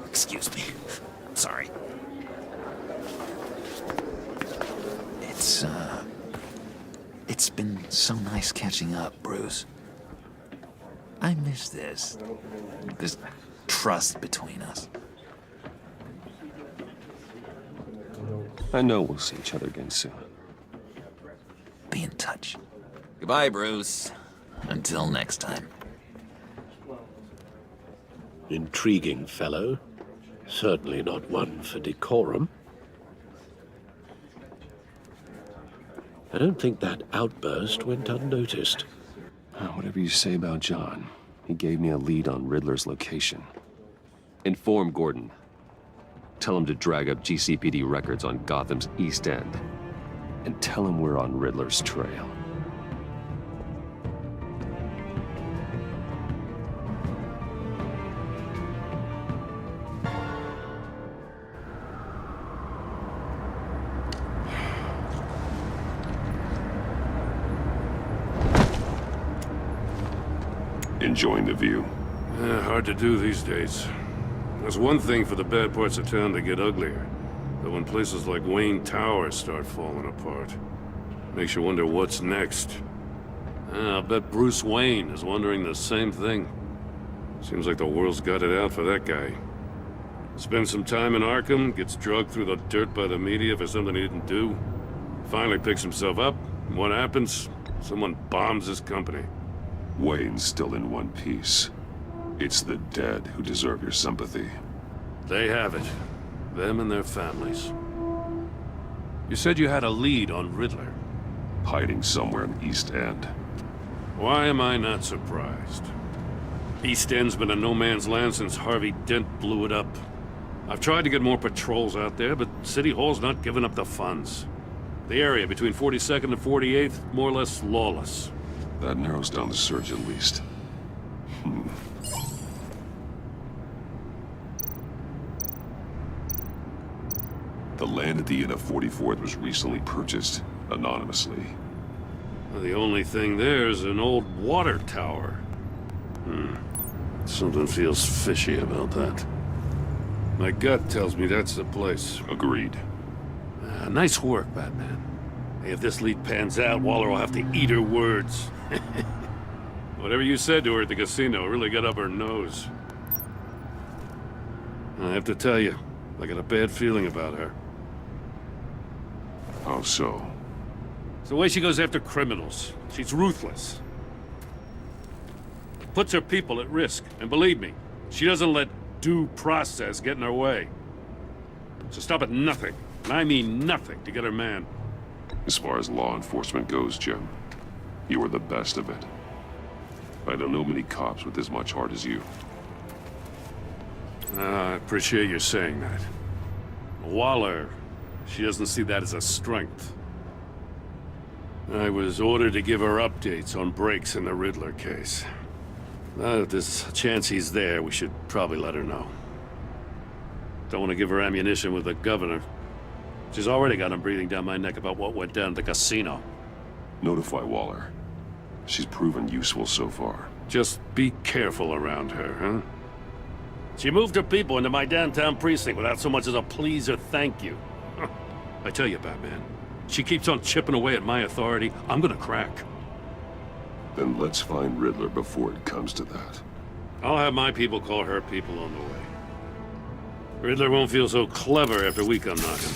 Excuse me. I'm sorry. It's been so nice catching up, Bruce. I miss this trust between us. I know we'll see each other again soon. Be in touch. Goodbye, Bruce. Until next time. Intriguing fellow. Certainly not one for decorum. I don't think that outburst went unnoticed. Whatever you say about John, he gave me a lead on Riddler's location. Inform Gordon. Tell him to drag up GCPD records on Gotham's East End. And tell him we're on Riddler's trail. Enjoying the view? Hard to do these days. There's one thing for the bad parts of town to get uglier. But when places like Wayne Tower start falling apart, makes you wonder what's next. I'll bet Bruce Wayne is wondering the same thing. Seems like the world's got it out for that guy. Spends some time in Arkham, gets drugged through the dirt by the media for something he didn't do. Finally picks himself up, and what happens? Someone bombs his company. Wayne's still in one piece. It's the dead who deserve your sympathy. They have it. Them and their families. You said you had a lead on Riddler. Hiding somewhere in East End. Why am I not surprised? East End's been a no-man's land since Harvey Dent blew it up. I've tried to get more patrols out there, but City Hall's not giving up the funds. The area between 42nd and 48th, more or less lawless. That narrows down the search at least. land at the end of 44th was recently purchased, anonymously. Well, the only thing there is an old water tower. Something feels fishy about that. My gut tells me that's the place. Agreed. Nice work, Batman. Hey, if this lead pans out, Waller will have to eat her words. Whatever you said to her at the casino really got up her nose. I have to tell you, I got a bad feeling about her. How so? It's the way she goes after criminals. She's ruthless. Puts her people at risk, and believe me, she doesn't let due process get in her way. So stop at nothing, and I mean nothing, to get her man. As far as law enforcement goes, Jim, you are the best of it. I don't know many cops with as much heart as you. I appreciate you saying that. Waller, she doesn't see that as a strength. I was ordered to give her updates on breaks in the Riddler case. If there's a chance he's there, we should probably let her know. Don't want to give her ammunition with the governor. She's already got him breathing down my neck about what went down at the casino. Notify Waller. She's proven useful so far. Just be careful around her, huh? She moved her people into my downtown precinct without so much as a please or thank you. I tell you, Batman, she keeps on chipping away at my authority, I'm gonna crack. Then let's find Riddler before it comes to that. I'll have my people call her people on the way. Riddler won't feel so clever after we come knocking.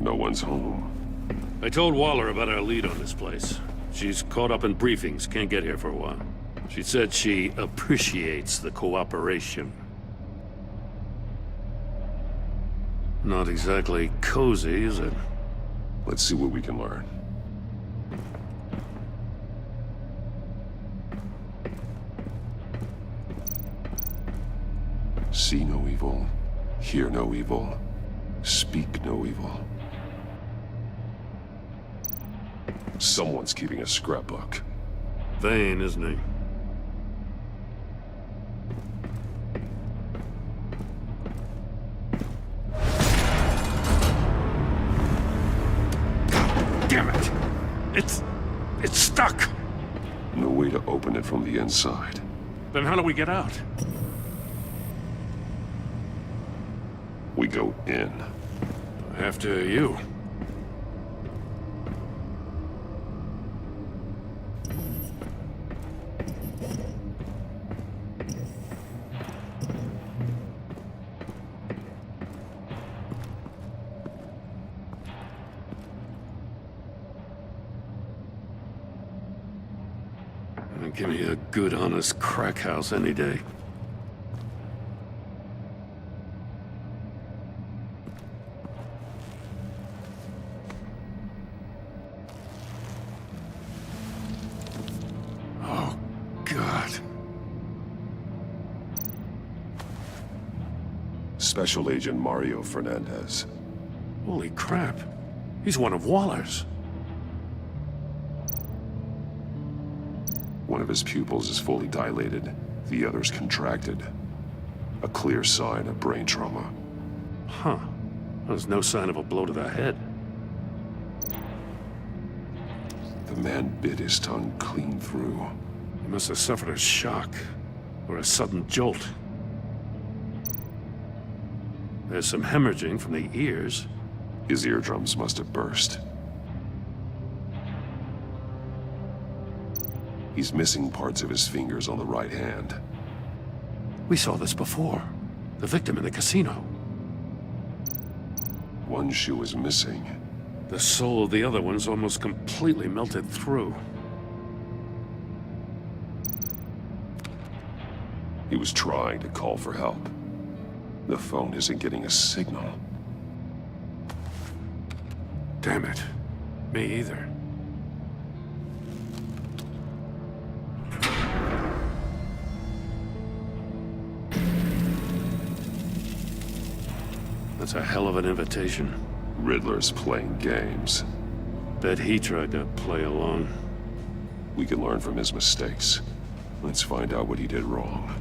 No one's home. I told Waller about our lead on this place. She's caught up in briefings, can't get here for a while. She said she appreciates the cooperation. Not exactly cozy, is it? Let's see what we can learn. See no evil, hear no evil, speak no evil. Someone's keeping a scrapbook. Vain, isn't he? Damn it! It's stuck! No way to open it from the inside. Then how do we get out? We go in. After you. Give me a good, honest crack house any day. Oh, God. Special Agent Mario Fernandez. Holy crap. He's one of Waller's. One of his pupils is fully dilated, the other's contracted. A clear sign of brain trauma. Huh. There's no sign of a blow to the head. The man bit his tongue clean through. He must have suffered a shock, or a sudden jolt. There's some hemorrhaging from the ears. His eardrums must have burst. He's missing parts of his fingers on the right hand. We saw this before. The victim in the casino. One shoe is missing. The sole of the other one's almost completely melted through. He was trying to call for help. The phone isn't getting a signal. Damn it. Me either. That's a hell of an invitation. Riddler's playing games. Bet he tried to play along. We can learn from his mistakes. Let's find out what he did wrong.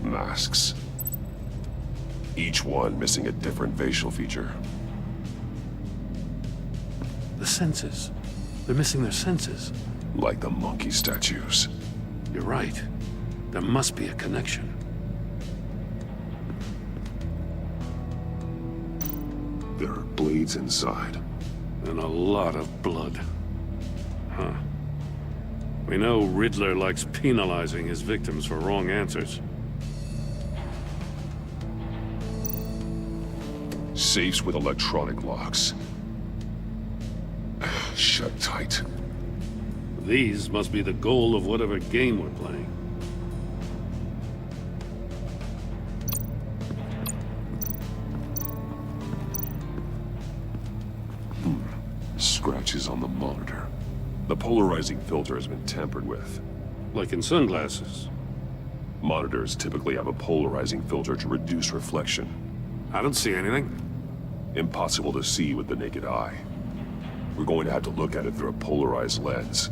Masks. Each one missing a different facial feature. The senses. They're missing their senses. Like the monkey statues. You're right. There must be a connection. There are bleeds inside. And a lot of blood. Huh. We know Riddler likes penalizing his victims for wrong answers. Safes with electronic locks. Shut tight. These must be the goal of whatever game we're playing. Scratches on the monitor. The polarizing filter has been tampered with. Like in sunglasses. Monitors typically have a polarizing filter to reduce reflection. I don't see anything. Impossible to see with the naked eye. We're going to have to look at it through a polarized lens.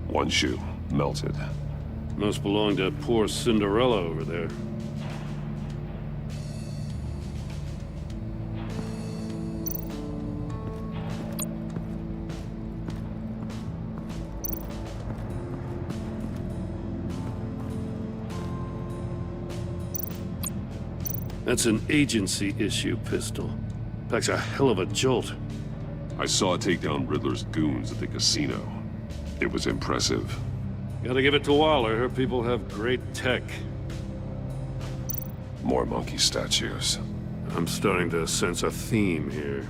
One shoe, melted. Must belong to poor Cinderella over there. That's an agency-issue pistol. Packs a hell of a jolt. I saw it take down Riddler's goons at the casino. It was impressive. Gotta give it to Waller. Her people have great tech. More monkey statues. I'm starting to sense a theme here.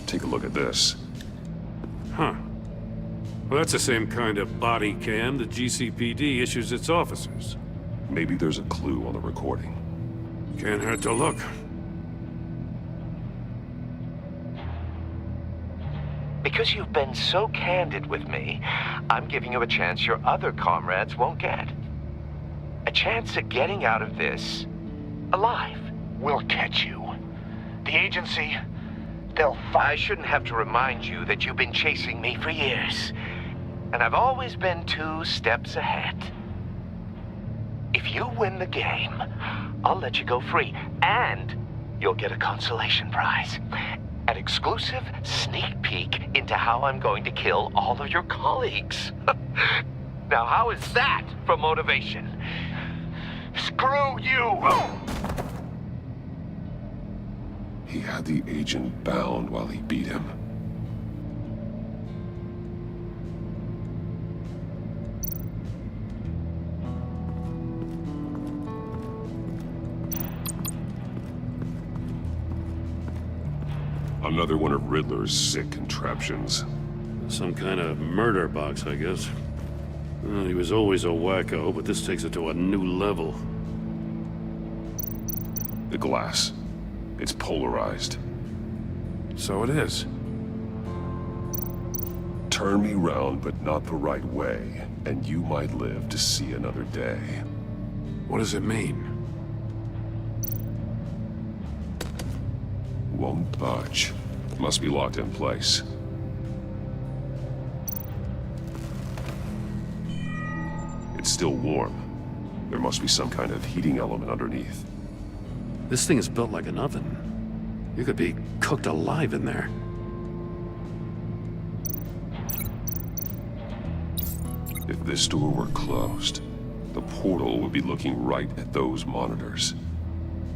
Take a look at this. Huh. Well, that's the same kind of body cam the GCPD issues its officers. Maybe there's a clue on the recording. Can't hurt to look. Because you've been so candid with me, I'm giving you a chance your other comrades won't get. A chance at getting out of this alive. We'll catch you. The agency, they'll find... I shouldn't have to remind you that you've been chasing me for years. And I've always been 2 steps ahead. If you win the game, I'll let you go free. And you'll get a consolation prize. An exclusive sneak peek into how I'm going to kill all of your colleagues. Now, how is that for motivation? Screw you! He had the agent bound while he beat him. Another one of Riddler's sick contraptions. Some kind of murder box, I guess. Well, he was always a wacko, but this takes it to a new level. The glass. It's polarized. So it is. Turn me round, but not the right way, and you might live to see another day. What does it mean? Won't budge. Must be locked in place. It's still warm. There must be some kind of heating element underneath. This thing is built like an oven. You could be cooked alive in there. If this door were closed, the portal would be looking right at those monitors.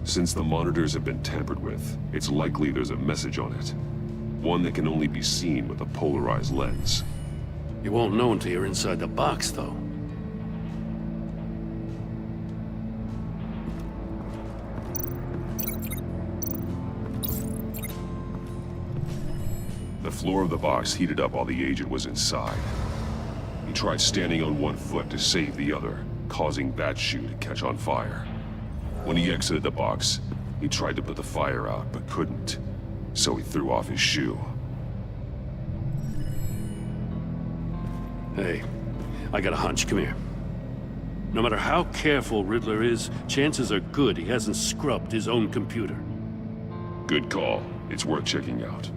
Since the monitors have been tampered with, it's likely there's a message on it. One that can only be seen with a polarized lens. You won't know until you're inside the box, though. The floor of the box heated up while the agent was inside. He tried standing on one foot to save the other, causing that shoe to catch on fire. When he exited the box, he tried to put the fire out, but couldn't. So he threw off his shoe. Hey, I got a hunch. Come here. No matter how careful Riddler is, chances are good he hasn't scrubbed his own computer. Good call. It's worth checking out.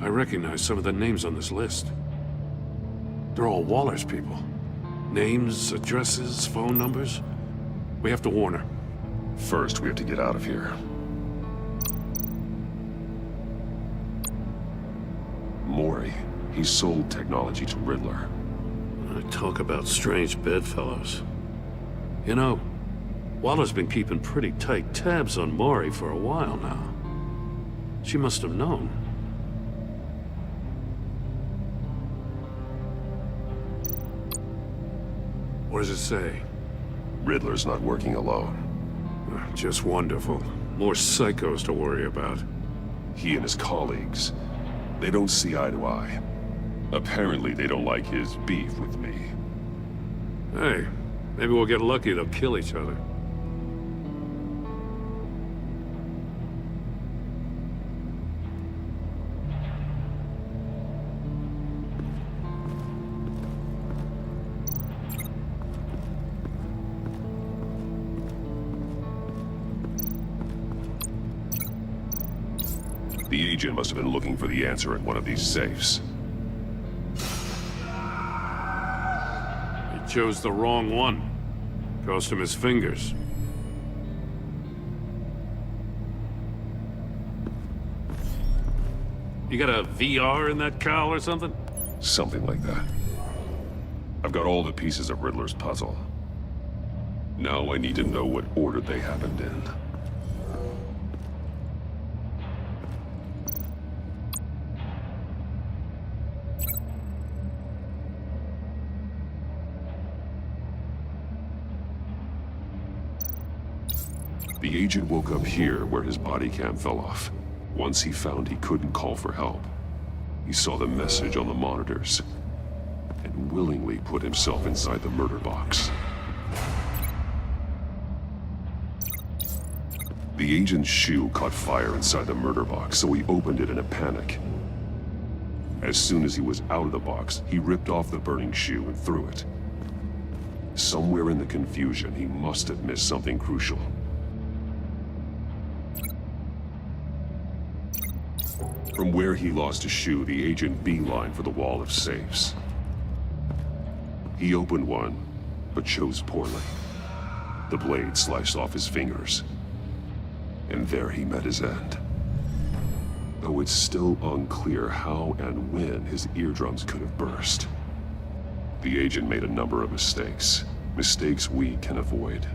I recognize some of the names on this list. They're all Waller's people. Names, addresses, phone numbers. We have to warn her. First, we have to get out of here. Mori. He sold technology to Riddler. Talk about strange bedfellows. You know, Waller's been keeping pretty tight tabs on Mori for a while now. She must have known. What does it say? Riddler's not working alone. Just wonderful. More psychos to worry about. He and his colleagues, they don't see eye to eye. Apparently, they don't like his beef with me. Hey, maybe we'll get lucky they'll kill each other. The agent must have been looking for the answer in one of these safes. He chose the wrong one. Cost him his fingers. You got a VR in that cowl or something? Something like that. I've got all the pieces of Riddler's puzzle. Now I need to know what order they happened in. The agent woke up here where his body cam fell off. Once he found he couldn't call for help, he saw the message on the monitors and willingly put himself inside the murder box. The agent's shoe caught fire inside the murder box, so he opened it in a panic. As soon as he was out of the box, he ripped off the burning shoe and threw it. Somewhere in the confusion, he must have missed something crucial. From where he lost a shoe, the agent beelined for the wall of safes. He opened one, but chose poorly. The blade sliced off his fingers. And there he met his end. Though it's still unclear how and when his eardrums could have burst. The agent made a number of mistakes. Mistakes we can avoid.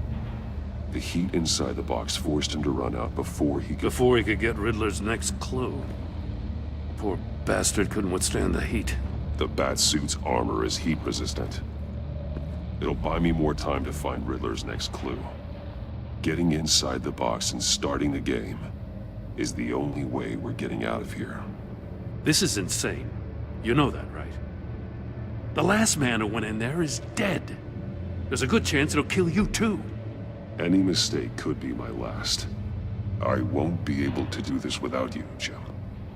The heat inside the box forced him to run out before he could get Riddler's next clue. Poor bastard couldn't withstand the heat. The Batsuit's armor is heat resistant. It'll buy me more time to find Riddler's next clue. Getting inside the box and starting the game is the only way we're getting out of here. This is insane. You know that, right? The last man who went in there is dead. There's a good chance it'll kill you too. Any mistake could be my last. I won't be able to do this without you, Jim.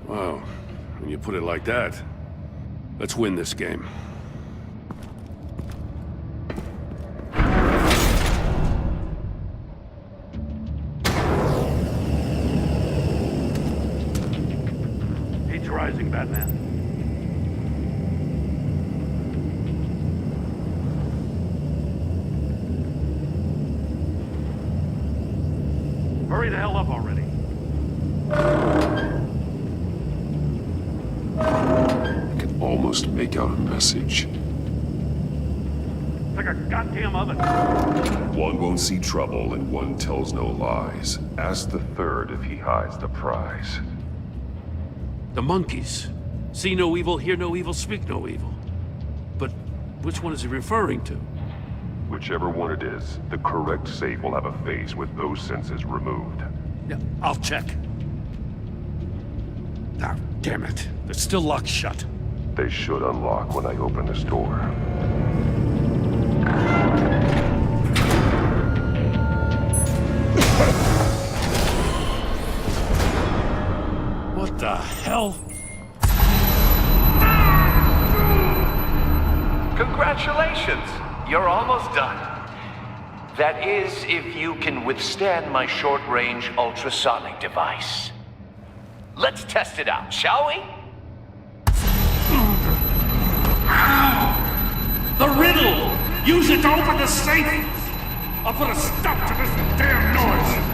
Wow. When you put it like that, let's win this game. Heat's rising, Batman. Hurry the hell up already. I can almost make out a message. It's like a goddamn oven. One won't see trouble and one tells no lies. Ask the third if he hides the prize. The monkeys. See no evil, hear no evil, speak no evil. But which one is he referring to? Whichever one it is, the correct safe will have a phase with those senses removed. Yeah, I'll check. Ah, damn it. They're still locked shut. They should unlock when I open this door. What the hell? Congratulations! You're almost done. That is, if you can withstand my short-range ultrasonic device. Let's test it out, shall we? The riddle! Use it to open the safe! I'll put a stop to this damn noise!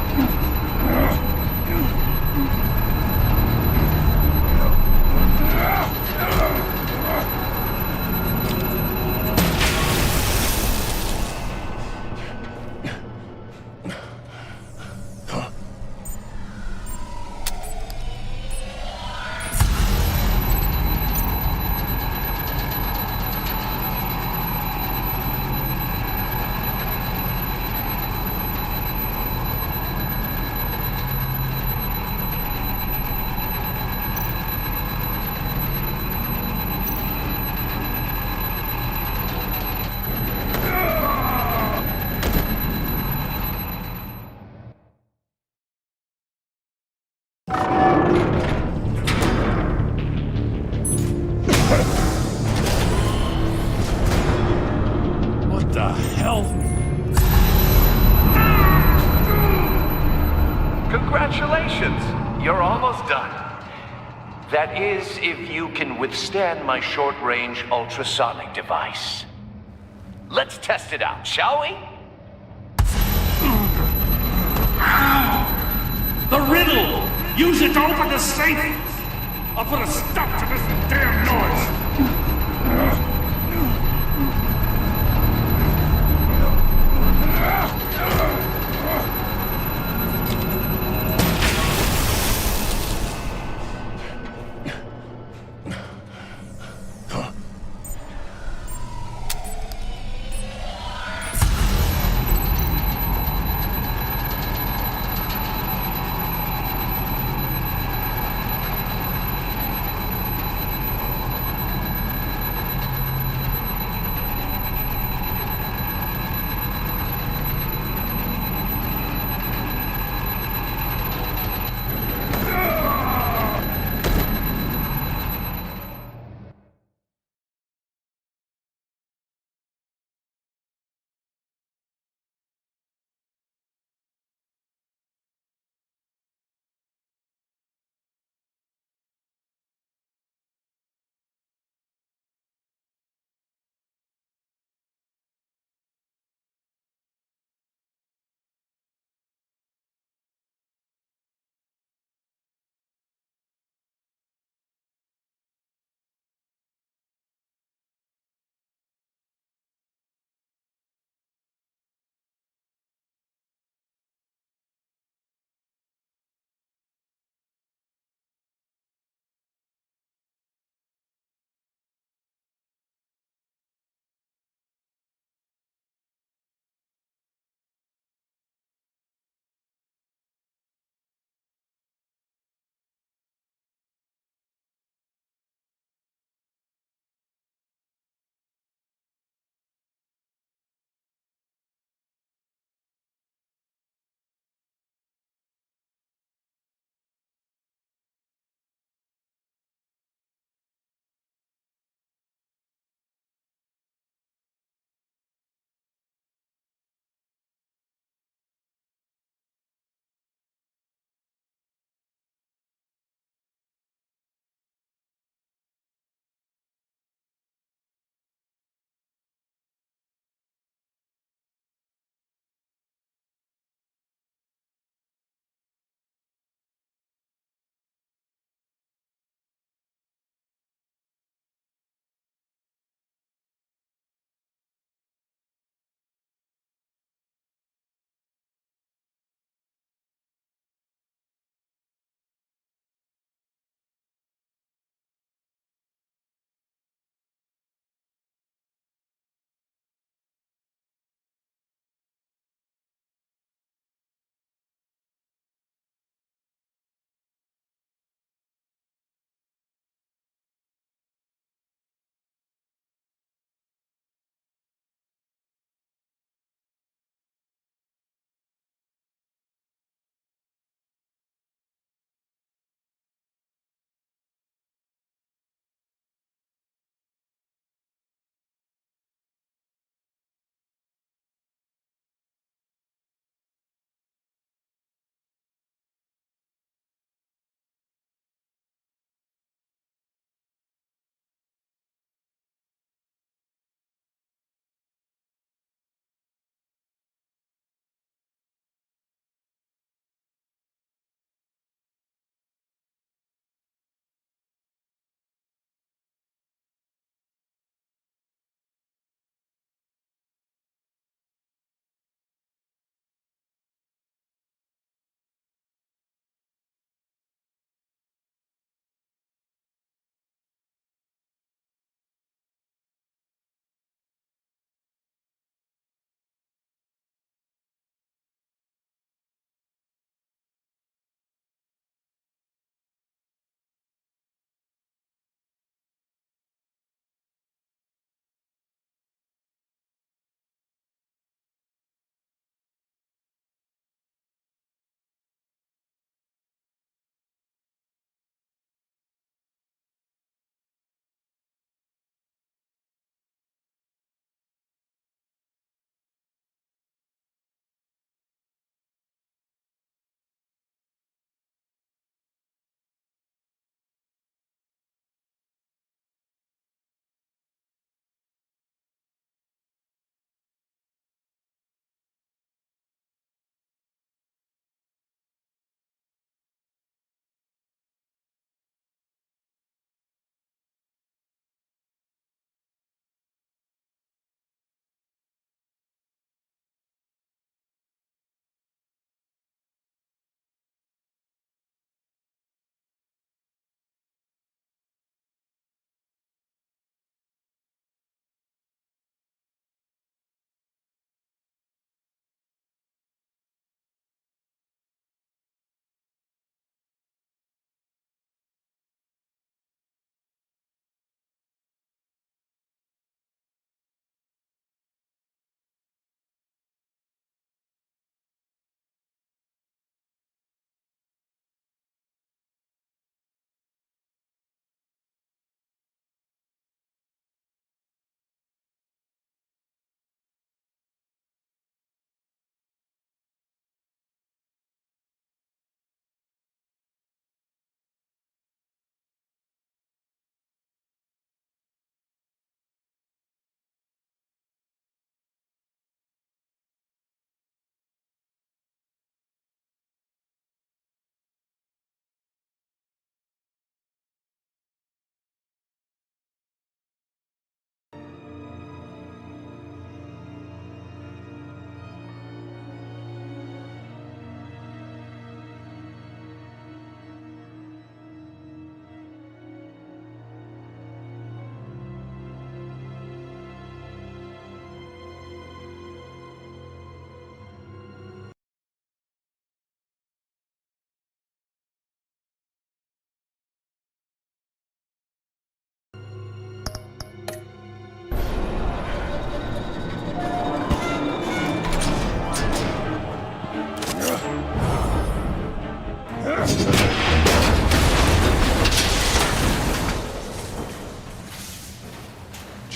What the hell? Congratulations! You're almost done. That is, if you can withstand my short-range ultrasonic device. Let's test it out, shall we? The riddle! Use it to open the safe! I'll put a stop to this damn noise!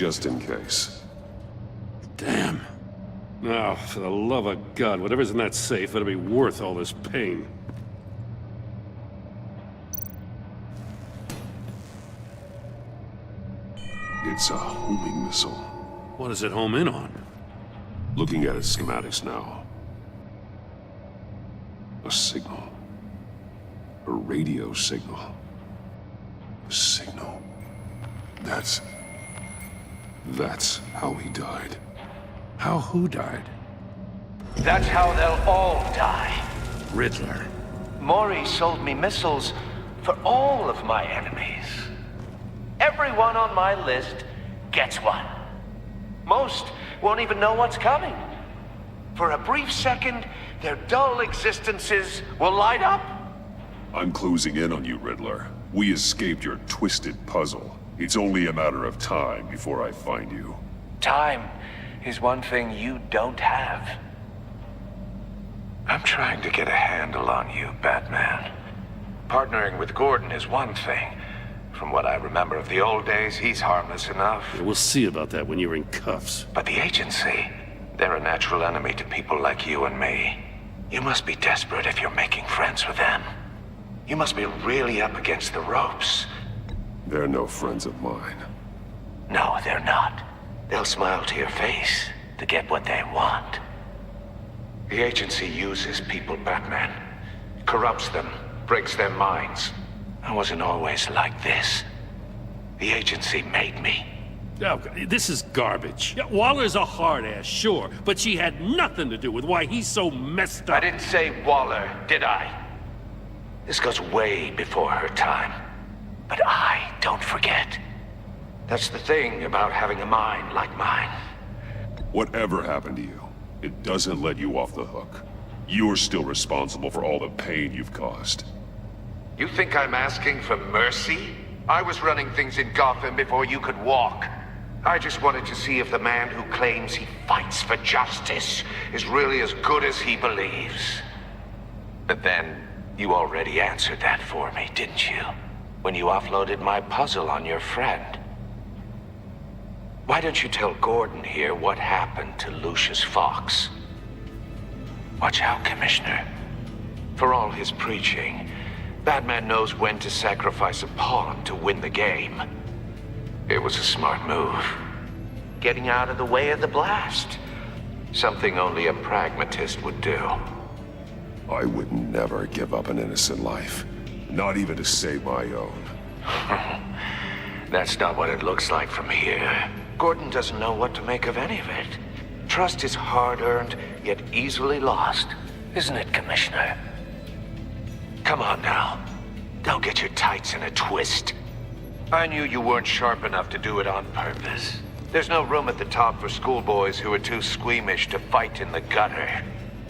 just in case. Damn. Now, for the love of God, whatever's in that safe better be worth all this pain. It's a homing missile. What does it home in on? Looking at its schematics now. A signal. A radio signal. A signal. That's how he died. How who died? That's how they'll all die. Riddler. Maury sold me missiles for all of my enemies. Everyone on my list gets one. Most won't even know what's coming. For a brief second, their dull existences will light up. I'm closing in on you, Riddler. We escaped your twisted puzzle. It's only a matter of time before I find you. Time is one thing you don't have. I'm trying to get a handle on you, Batman. Partnering with Gordon is one thing. From what I remember of the old days, he's harmless enough. Yeah, we'll see about that when you're in cuffs. But the agency, they're a natural enemy to people like you and me. You must be desperate if you're making friends with them. You must be really up against the ropes. They're no friends of mine. No, they're not. They'll smile to your face to get what they want. The agency uses people, Batman. Corrupts them, breaks their minds. I wasn't always like this. The agency made me. Oh, this is garbage. Yeah, Waller's a hard ass, sure, but she had nothing to do with why he's so messed up. I didn't say Waller, did I? This goes way before her time. But I don't forget. That's the thing about having a mind like mine. Whatever happened to you, it doesn't let you off the hook. You're still responsible for all the pain you've caused. You think I'm asking for mercy? I was running things in Gotham before you could walk. I just wanted to see if the man who claims he fights for justice is really as good as he believes. But then, you already answered that for me, didn't you? When you offloaded my puzzle on your friend. Why don't you tell Gordon here what happened to Lucius Fox? Watch out, Commissioner. For all his preaching, Batman knows when to sacrifice a pawn to win the game. It was a smart move. Getting out of the way of the blast. Something only a pragmatist would do. I would never give up an innocent life. Not even to save my own. That's not what it looks like from here. Gordon doesn't know what to make of any of it. Trust is hard-earned, yet easily lost. Isn't it, Commissioner? Come on now. Don't get your tights in a twist. I knew you weren't sharp enough to do it on purpose. There's no room at the top for schoolboys who are too squeamish to fight in the gutter.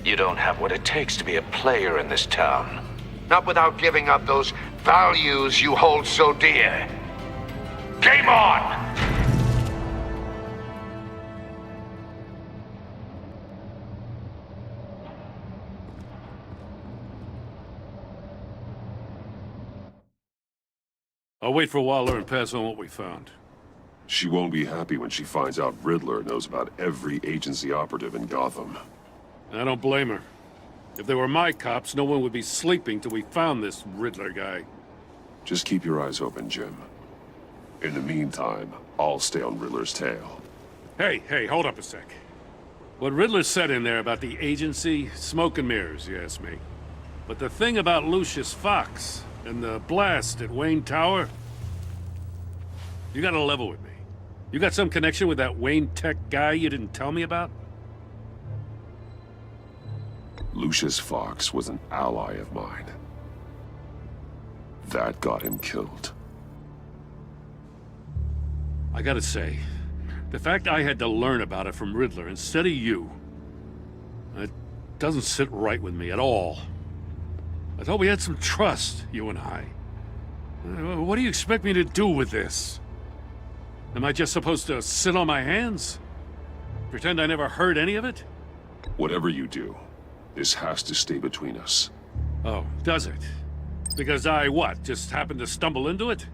You don't have what it takes to be a player in this town. Not without giving up those values you hold so dear. Game on! I'll wait for Waller and pass on what we found. She won't be happy when she finds out Riddler knows about every agency operative in Gotham. I don't blame her. If they were my cops, no one would be sleeping till we found this Riddler guy. Just keep your eyes open, Jim. In the meantime, I'll stay on Riddler's tail. Hey, hold up a sec. What Riddler said in there about the agency, smoke and mirrors, you ask me. But the thing about Lucius Fox and the blast at Wayne Tower, you gotta level with me. You got some connection with that Wayne Tech guy you didn't tell me about? Lucius Fox was an ally of mine. That got him killed. I gotta say, the fact I had to learn about it from Riddler instead of you, it doesn't sit right with me at all. I thought we had some trust, you and I. What do you expect me to do with this? Am I just supposed to sit on my hands? Pretend I never heard any of it? Whatever you do, this has to stay between us. Oh, does it? Because I, what, just happened to stumble into it?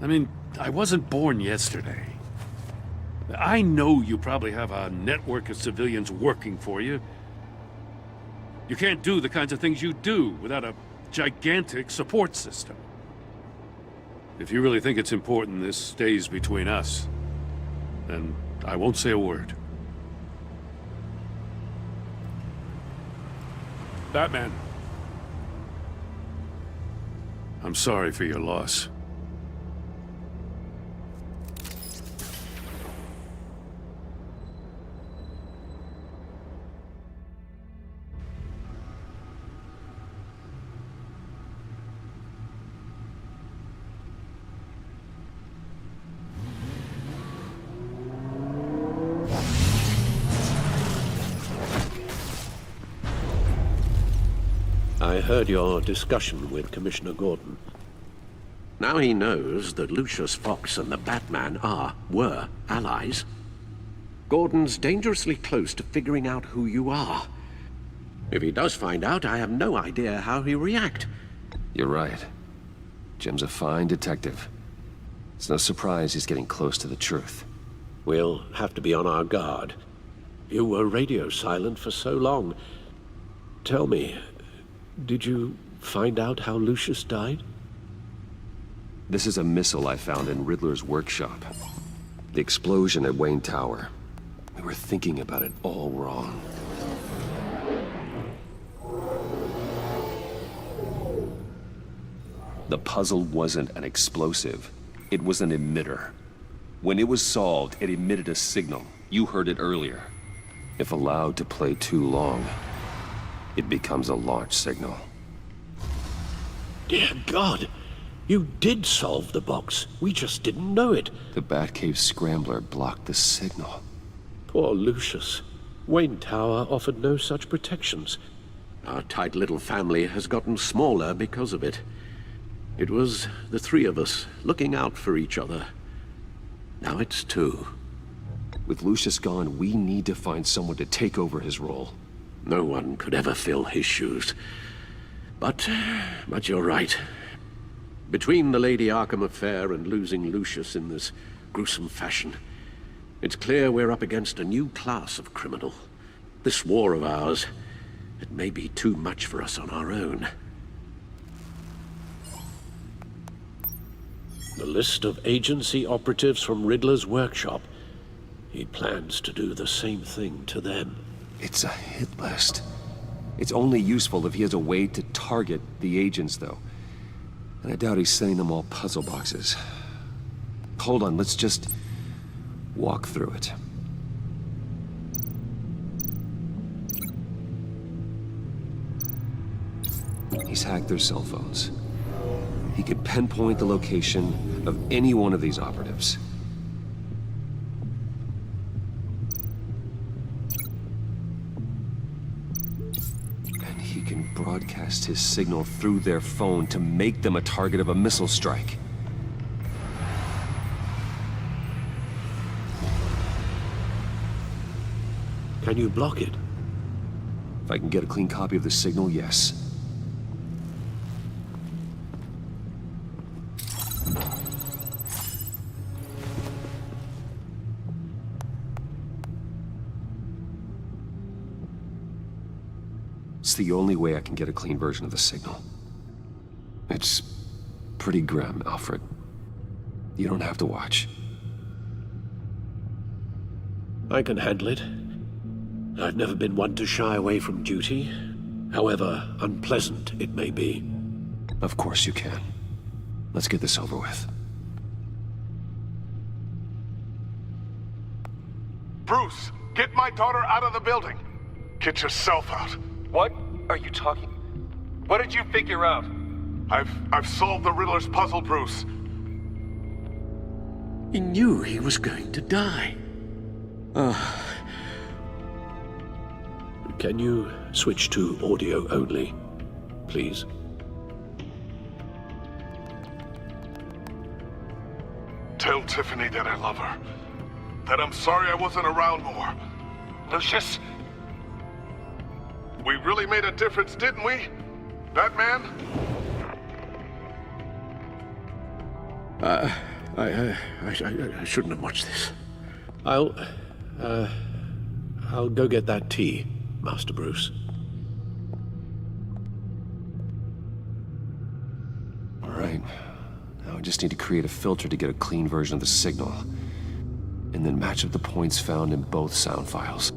I mean, I wasn't born yesterday. I know you probably have a network of civilians working for you. You can't do the kinds of things you do without a gigantic support system. If you really think it's important this stays between us, then I won't say a word. Batman. I'm sorry for your loss. I heard your discussion with Commissioner Gordon. Now he knows that Lucius Fox and the Batman were allies. Gordon's dangerously close to figuring out who you are. If he does find out, I have no idea how he'll react. You're right. Jim's a fine detective. It's no surprise he's getting close to the truth. We'll have to be on our guard. You were radio silent for so long. Tell me, did you find out how Lucius died? This is a missile I found in Riddler's workshop. The explosion at Wayne Tower. We were thinking about it all wrong. The puzzle wasn't an explosive. It was an emitter. When it was solved, it emitted a signal. You heard it earlier. If allowed to play too long, it becomes a launch signal. Dear God! You did solve the box. We just didn't know it. The Batcave scrambler blocked the signal. Poor Lucius. Wayne Tower offered no such protections. Our tight little family has gotten smaller because of it. It was the three of us looking out for each other. Now it's two. With Lucius gone, we need to find someone to take over his role. No one could ever fill his shoes. But you're right. Between the Lady Arkham affair and losing Lucius in this gruesome fashion, it's clear we're up against a new class of criminal. This war of ours, it may be too much for us on our own. The list of agency operatives from Riddler's workshop. He plans to do the same thing to them. It's a hit list. It's only useful if he has a way to target the agents, though. And I doubt he's sending them all puzzle boxes. Hold on, let's just walk through it. He's hacked their cell phones. He could pinpoint the location of any one of these operatives. And he can broadcast his signal through their phone to make them a target of a missile strike. Can you block it? If I can get a clean copy of the signal, yes. It's the only way I can get a clean version of the signal. It's pretty grim, Alfred. You don't have to watch. I can handle it. I've never been one to shy away from duty, however unpleasant it may be. Of course you can. Let's get this over with. Bruce, get my daughter out of the building. Get yourself out. What are you talking? What did you figure out? I've solved the Riddler's puzzle, Bruce. He knew he was going to die. Can you switch to audio only, please? Tell Tiffany that I love her. That I'm sorry I wasn't around more. Lucius? We really made a difference, didn't we? Batman? I shouldn't have watched this. I'll go get that tea, Master Bruce. All right. Now I just need to create a filter to get a clean version of the signal, and then match up the points found in both sound files.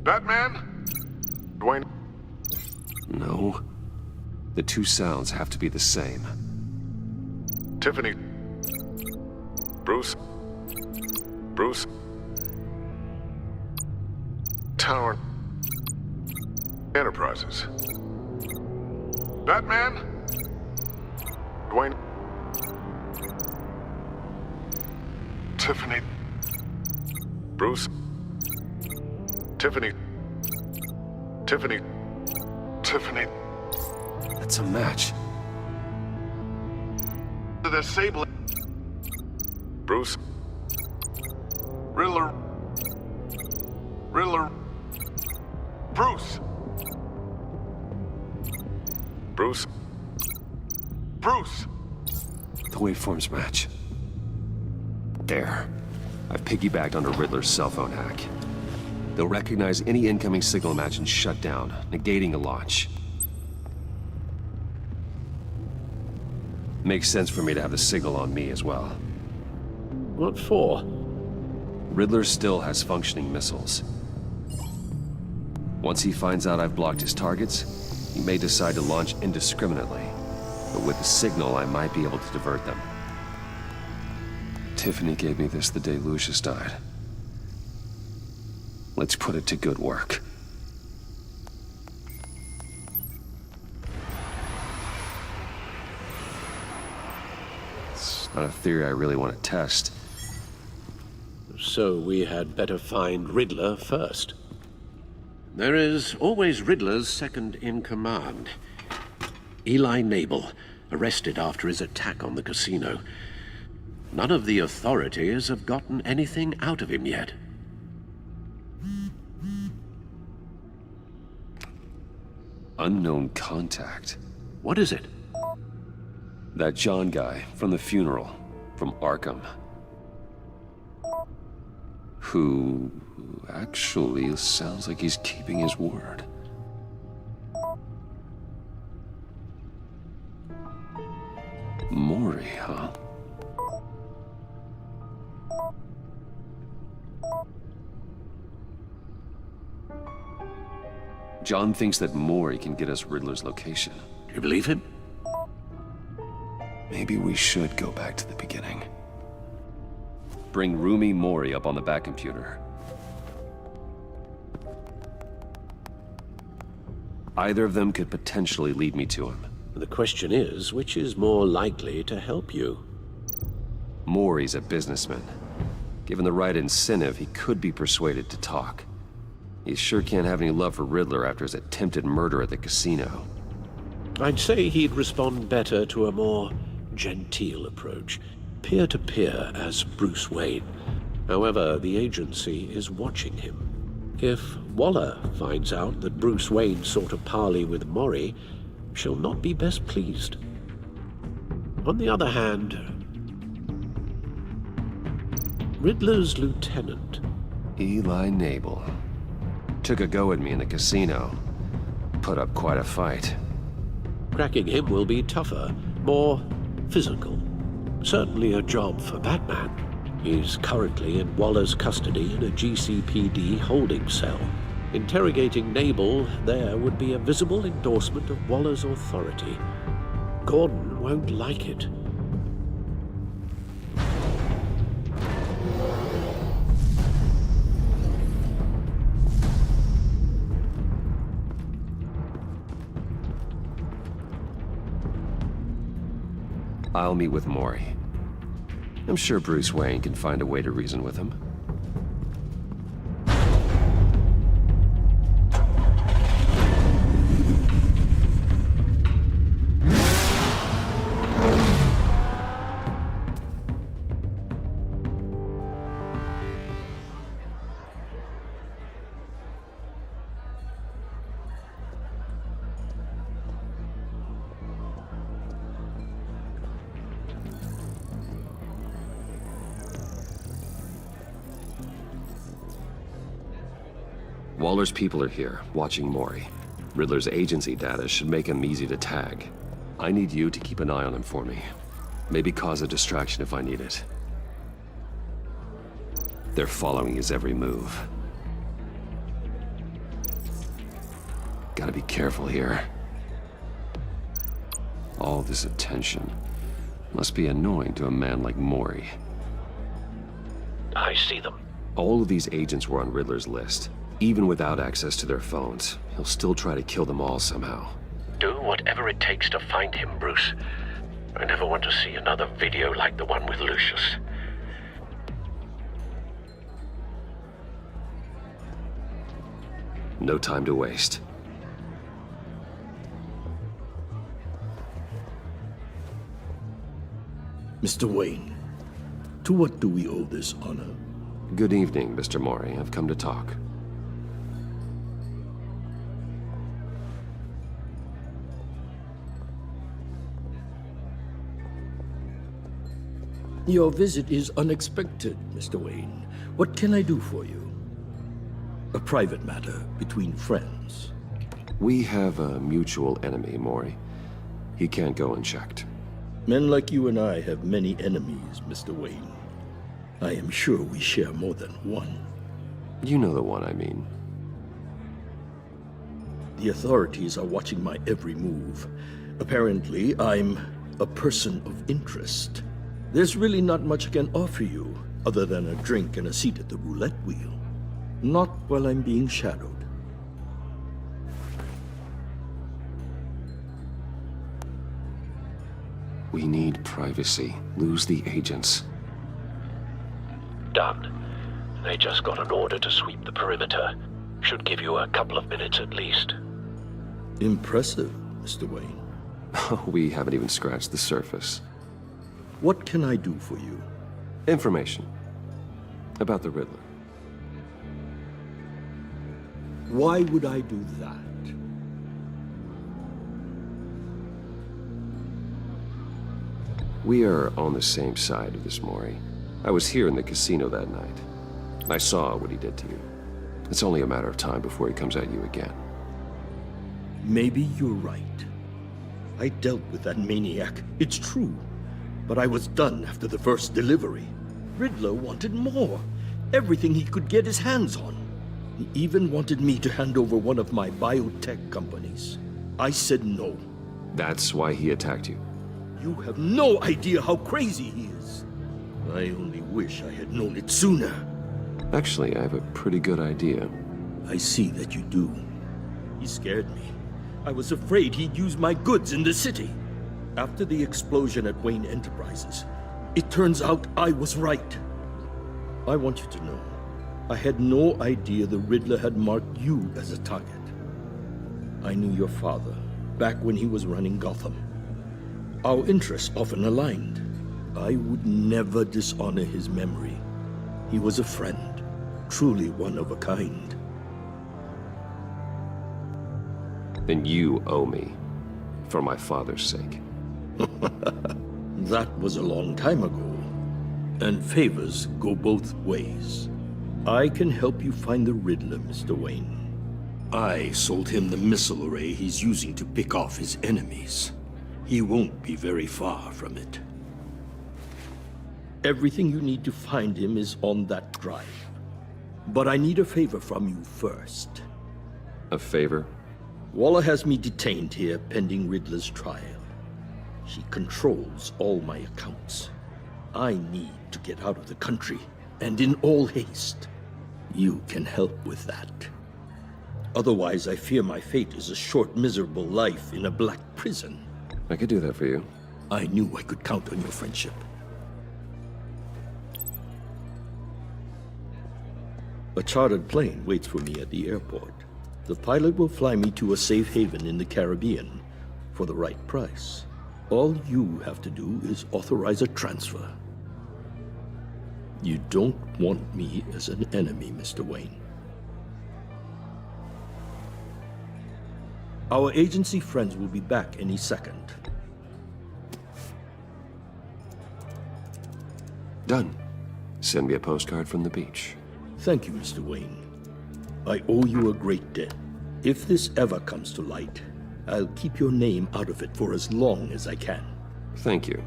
Batman? Dwayne? No. The two sounds have to be the same. Tiffany? Bruce? Bruce? Tower Enterprises. Batman? Dwayne? Tiffany? Bruce? Tiffany? Tiffany? Tiffany? That's a match. The Sable. Bruce? Riddler? Riddler? Bruce? Bruce? Bruce? The waveforms match. There. I've piggybacked onto Riddler's cell phone hack. They'll recognize any incoming signal match and shut down, negating a launch. Makes sense for me to have the signal on me as well. What for? Riddler still has functioning missiles. Once he finds out I've blocked his targets, he may decide to launch indiscriminately. But with the signal, I might be able to divert them. Tiffany gave me this the day Lucius died. Let's put it to good work. It's not a theory I really want to test. So we had better find Riddler first. There is always Riddler's second in command. Eli Nabel, arrested after his attack on the casino. None of the authorities have gotten anything out of him yet. Unknown contact. What is it? That John guy from the funeral, from Arkham. Who actually sounds like he's keeping his word. Maury, huh? John thinks that Maury can get us Riddler's location. Do you believe him? Maybe we should go back to the beginning. Bring Rumi Maury up on the back computer. Either of them could potentially lead me to him. The question is, which is more likely to help you? Maury's a businessman. Given the right incentive, he could be persuaded to talk. He sure can't have any love for Riddler after his attempted murder at the casino. I'd say he'd respond better to a more genteel approach. Peer-to-peer as Bruce Wayne. However, the agency is watching him. If Waller finds out that Bruce Wayne sought a parley with Maury, she'll not be best pleased. On the other hand, Riddler's lieutenant, Eli Nabel, took a go at me in the casino. Put up quite a fight. Cracking him will be tougher, more physical. Certainly a job for Batman. He's currently in Waller's custody in a GCPD holding cell. Interrogating Nabel there would be a visible endorsement of Waller's authority. Gordon won't like it. I'll meet with Maury. I'm sure Bruce Wayne can find a way to reason with him. Waller's people are here, watching Maury. Riddler's agency data should make him easy to tag. I need you to keep an eye on him for me. Maybe cause a distraction if I need it. They're following his every move. Gotta be careful here. All this attention must be annoying to a man like Mori. I see them. All of these agents were on Riddler's list. Even without access to their phones, he'll still try to kill them all somehow. Do whatever it takes to find him, Bruce. I never want to see another video like the one with Lucius. No time to waste. Mr. Wayne, to what do we owe this honor? Good evening, Mr. Mori. I've come to talk. Your visit is unexpected, Mr. Wayne. What can I do for you? A private matter between friends. We have a mutual enemy, Mori. He can't go unchecked. Men like you and I have many enemies, Mr. Wayne. I am sure we share more than one. You know the one I mean. The authorities are watching my every move. Apparently, I'm a person of interest. There's really not much I can offer you, other than a drink and a seat at the roulette wheel. Not while I'm being shadowed. We need privacy. Lose the agents. Done. They just got an order to sweep the perimeter. Should give you a couple of minutes at least. Impressive, Mr. Wayne. We haven't even scratched the surface. What can I do for you? Information. About the Riddler. Why would I do that? We are on the same side of this, Mori. I was here in the casino that night. I saw what he did to you. It's only a matter of time before he comes at you again. Maybe you're right. I dealt with that maniac, it's true. But I was done after the first delivery. Riddler wanted more. Everything he could get his hands on. He even wanted me to hand over one of my biotech companies. I said no. That's why he attacked you? You have no idea how crazy he is. I only wish I had known it sooner. Actually, I have a pretty good idea. I see that you do. He scared me. I was afraid he'd use my goods in the city. After the explosion at Wayne Enterprises, it turns out I was right. I want you to know, I had no idea the Riddler had marked you as a target. I knew your father back when he was running Gotham. Our interests often aligned. I would never dishonor his memory. He was a friend, truly one of a kind. Then you owe me, for my father's sake. That was a long time ago, and favors go both ways. I can help you find the Riddler, Mr. Wayne. I sold him the missile array he's using to pick off his enemies. He won't be very far from it. Everything you need to find him is on that drive. But I need a favor from you first. A favor? Waller has me detained here pending Riddler's trial. She controls all my accounts. I need to get out of the country, and in all haste. You can help with that. Otherwise, I fear my fate is a short, miserable life in a black prison. I could do that for you. I knew I could count on your friendship. A chartered plane waits for me at the airport. The pilot will fly me to a safe haven in the Caribbean for the right price. All you have to do is authorize a transfer. You don't want me as an enemy, Mr. Wayne. Our agency friends will be back any second. Done. Send me a postcard from the beach. Thank you, Mr. Wayne. I owe you a great debt. If this ever comes to light, I'll keep your name out of it for as long as I can. Thank you.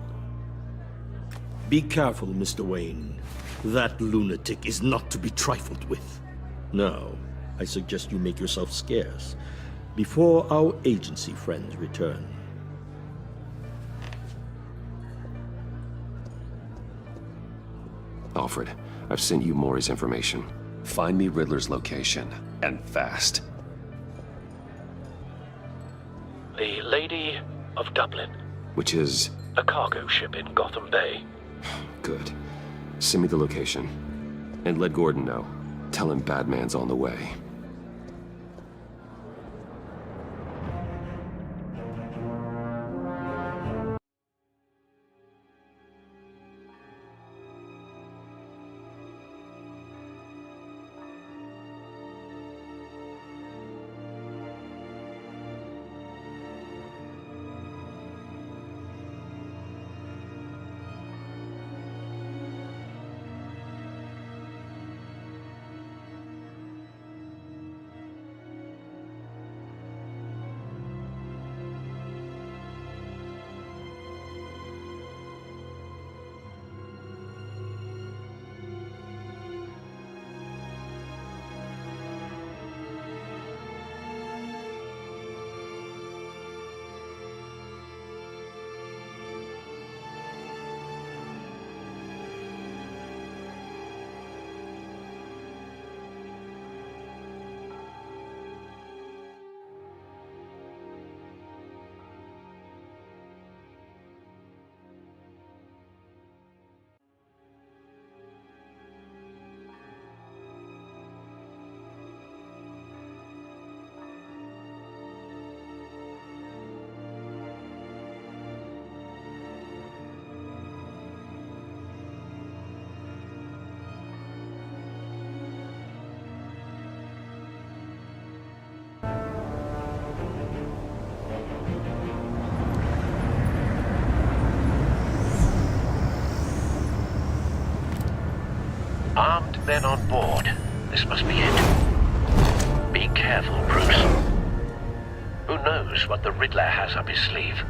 Be careful, Mr. Wayne. That lunatic is not to be trifled with. Now, I suggest you make yourself scarce. before our agency friends return. Alfred, I've sent you Maury's information. Find me Riddler's location, and fast. The Lady of Dublin. Which is... a cargo ship in Gotham Bay. Good. Send me the location. And let Gordon know. Tell him Batman's on the way. Armed men on board. This must be it. Be careful, Bruce. Who knows what the Riddler has up his sleeve?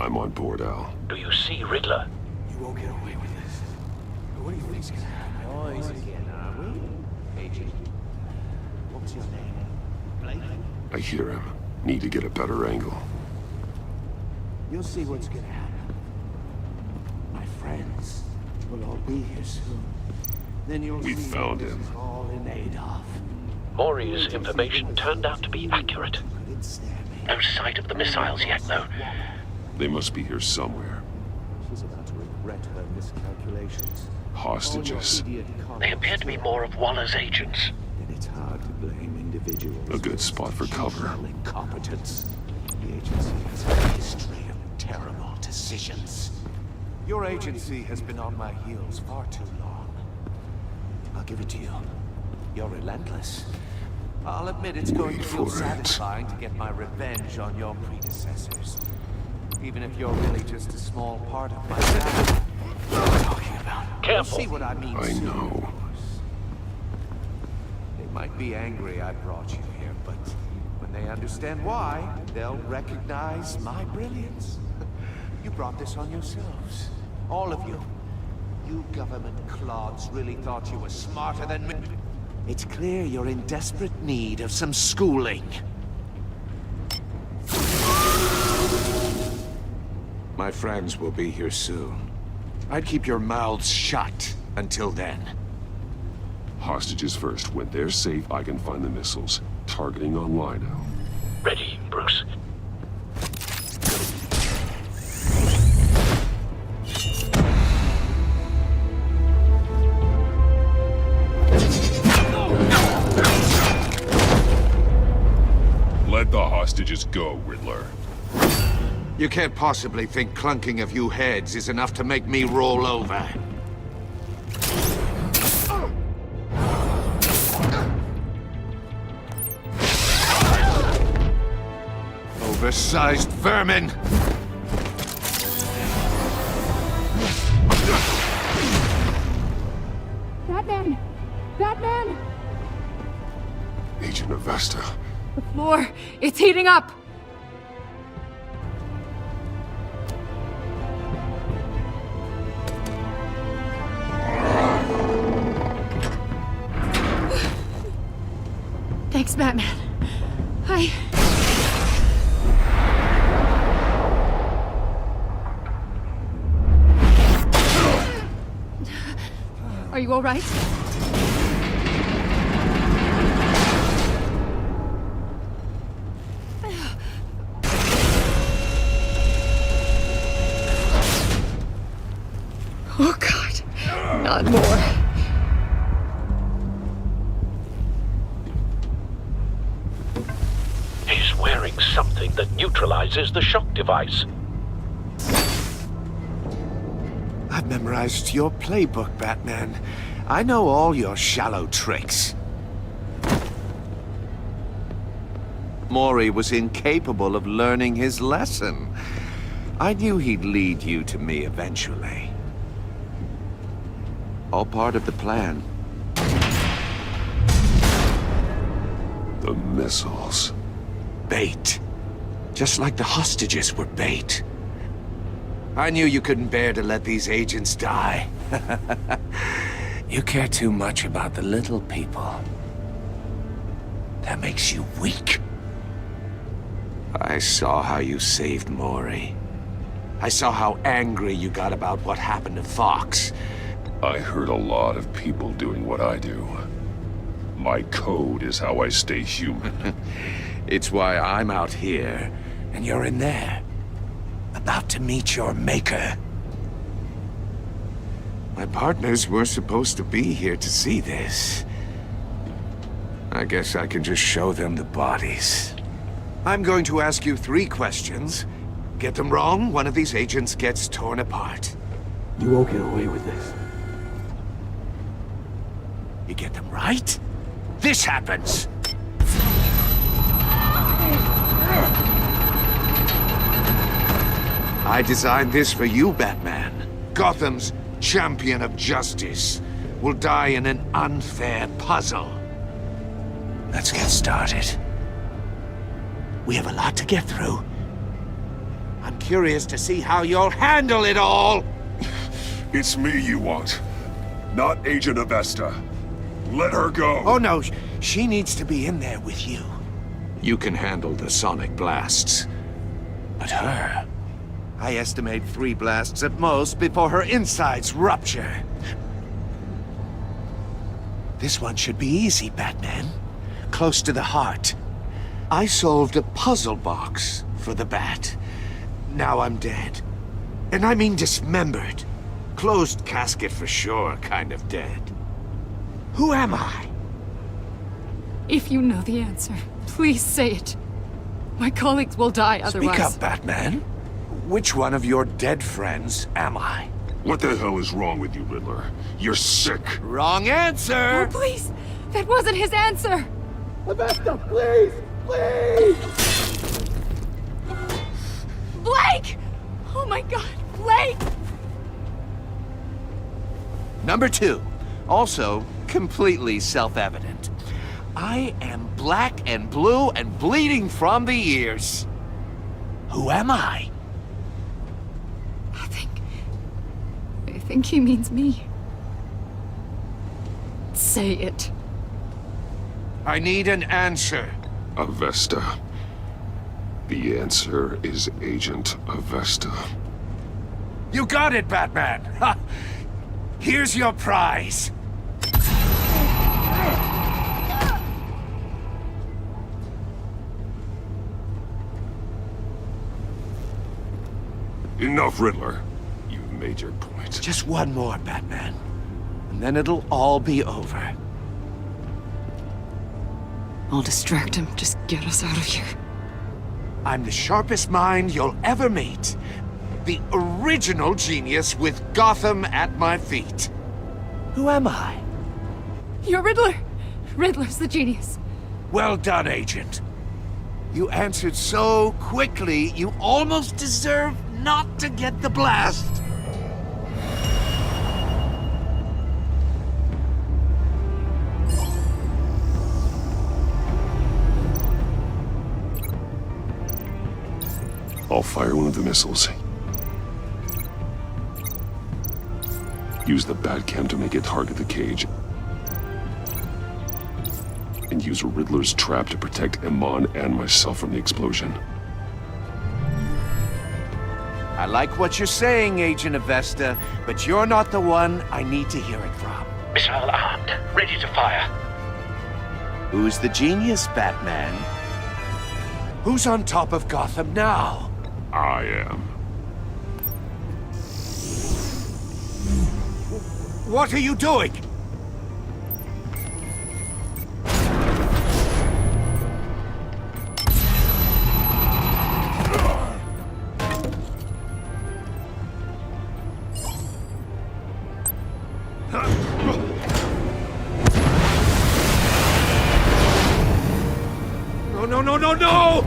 I'm on board, Al. Do you see Riddler? You won't get away with this. What do you think's gonna happen? Oh, easy again, are we? Agent. What's your name? Blake? I hear him. Need to get a better angle. You'll see what's gonna happen. My friends will all be here soon. Then you'll We see found this him. is all in Adolf. Maury's information turned out to be accurate. No sight of the missiles yet, though. They must be here somewhere. She's about to regret her miscalculations. Hostages. They appear to be more of Waller's agents. And it's hard to blame individuals. A good spot for cover. Incompetence. The agency has a history of terrible decisions. Your agency has been on my heels far too long. I'll give it to you. You're relentless. I'll admit it's going to feel satisfying to get my revenge on your predecessors. Even if you're really just a small part of my family. What am I talking about? Careful. You'll see what I mean I soon. know. They might be angry I brought you here, but when they understand why, they'll recognize my brilliance. You brought this on yourselves. All of you. You government clods really thought you were smarter than me. It's clear you're in desperate need of some schooling. My friends will be here soon. I'd keep your mouths shut until then. Hostages first. When they're safe, I can find the missiles. Targeting on Lino. Ready, Bruce. Let the hostages go, Riddler. You can't possibly think clunking a few heads is enough to make me roll over. Oversized vermin! Agent Avesta. The floor, it's heating up! Thanks, Batman. Are you all right? Oh, God. Not more. He's wearing something that neutralizes the shock device. I've memorized your playbook, Batman. I know all your shallow tricks. Mori was incapable of learning his lesson. I knew he'd lead you to me eventually. All part of the plan. The missiles. Bait. Just like the hostages were bait. I knew you couldn't bear to let these agents die. You care too much about the little people. That makes you weak. I saw how you saved Mori. I saw how angry you got about what happened to Fox. I heard a lot of people doing what I do. My code is how I stay human. It's why I'm out here, and you're in there. About to meet your maker. My partners were supposed to be here to see this. I guess I can just show them the bodies. I'm going to ask you 3 questions. Get them wrong, one of these agents gets torn apart. You won't get away with this. You get them right, this happens. I designed this for you, Batman. Gotham's champion of justice will die in an unfair puzzle. Let's get started. We have a lot to get through. I'm curious to see how you'll handle it all. It's me you want, not Agent Avesta. Let her go. Oh no, she needs to be in there with you. You can handle the sonic blasts. But her... I estimate 3 blasts at most before her insides rupture. This one should be easy, Batman. Close to the heart. I solved a puzzle box for the Bat. Now I'm dead. And I mean dismembered. Closed casket for sure, kind of dead. Who am I? If you know the answer, please say it. My colleagues will die otherwise. Speak up, Batman. Which one of your dead friends am I? What the hell is wrong with you, Riddler? You're sick. Wrong answer! Oh, please! That wasn't his answer! Avesta, please! Please! Blake! Oh my God, Blake! Number 2. Also, completely self-evident. I am black and blue and bleeding from the ears. Who am I? I think he means me. Say it. I need an answer. Avesta. The answer is Agent Avesta. You got it, Batman! Ha! Here's your prize. Enough, Riddler. You've made your point. Just one more, Batman. And then it'll all be over. I'll distract him. Just get us out of here. I'm the sharpest mind you'll ever meet. The original genius with Gotham at my feet. Who am I? You're Riddler. Riddler's the genius. Well done, Agent. You answered so quickly, you almost deserve not to get the blast. I'll fire one of the missiles. Use the Batcam to make it target the cage. And use Riddler's trap to protect Iman and myself from the explosion. I like what you're saying, Agent Avesta, but you're not the one I need to hear it from. Missile armed, ready to fire. Who's the genius, Batman? Who's on top of Gotham now? I am. What are you doing? No!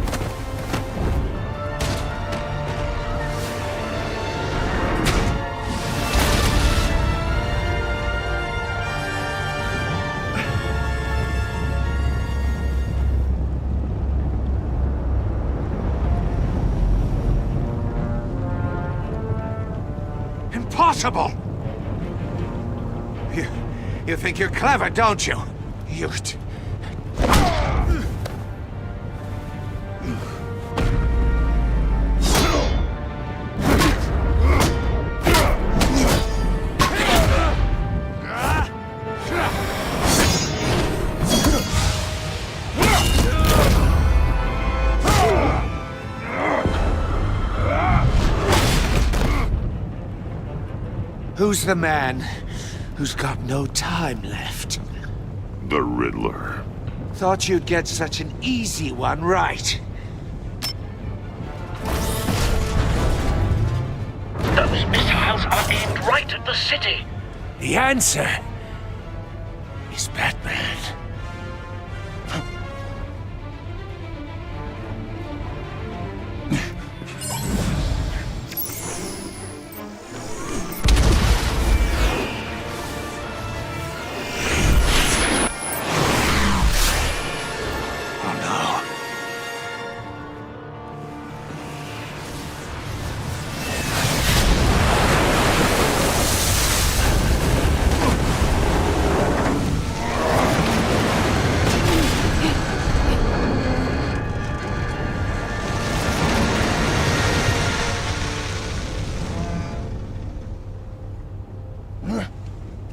Impossible! You think you're clever, don't you? Who's the man who's got no time left? The Riddler. Thought you'd get such an easy one right. Those missiles are aimed right at the city. The answer is Batman.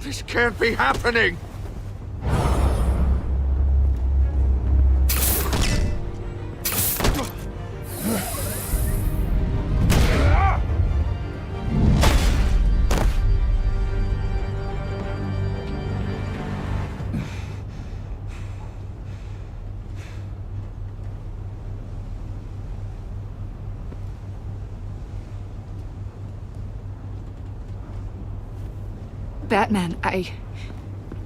This can't be happening! Batman,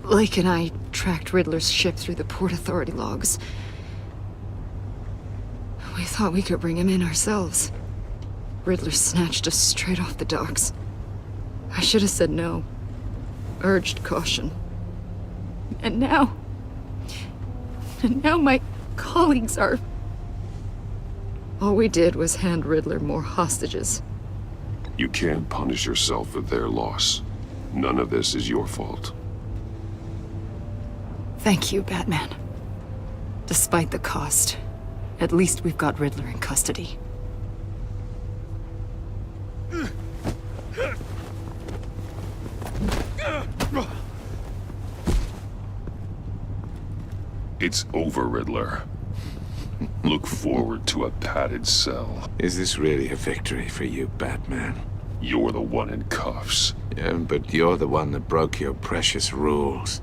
Lake and I tracked Riddler's ship through the Port Authority logs. We thought we could bring him in ourselves. Riddler snatched us straight off the docks. I should have said no. Urged caution. And now my colleagues are... All we did was hand Riddler more hostages. You can't punish yourself for their loss. None of this is your fault. Thank you, Batman. Despite the cost, at least we've got Riddler in custody. It's over, Riddler. Look forward to a padded cell. Is this really a victory for you, Batman? You're the one in cuffs. Yeah, but you're the one that broke your precious rules.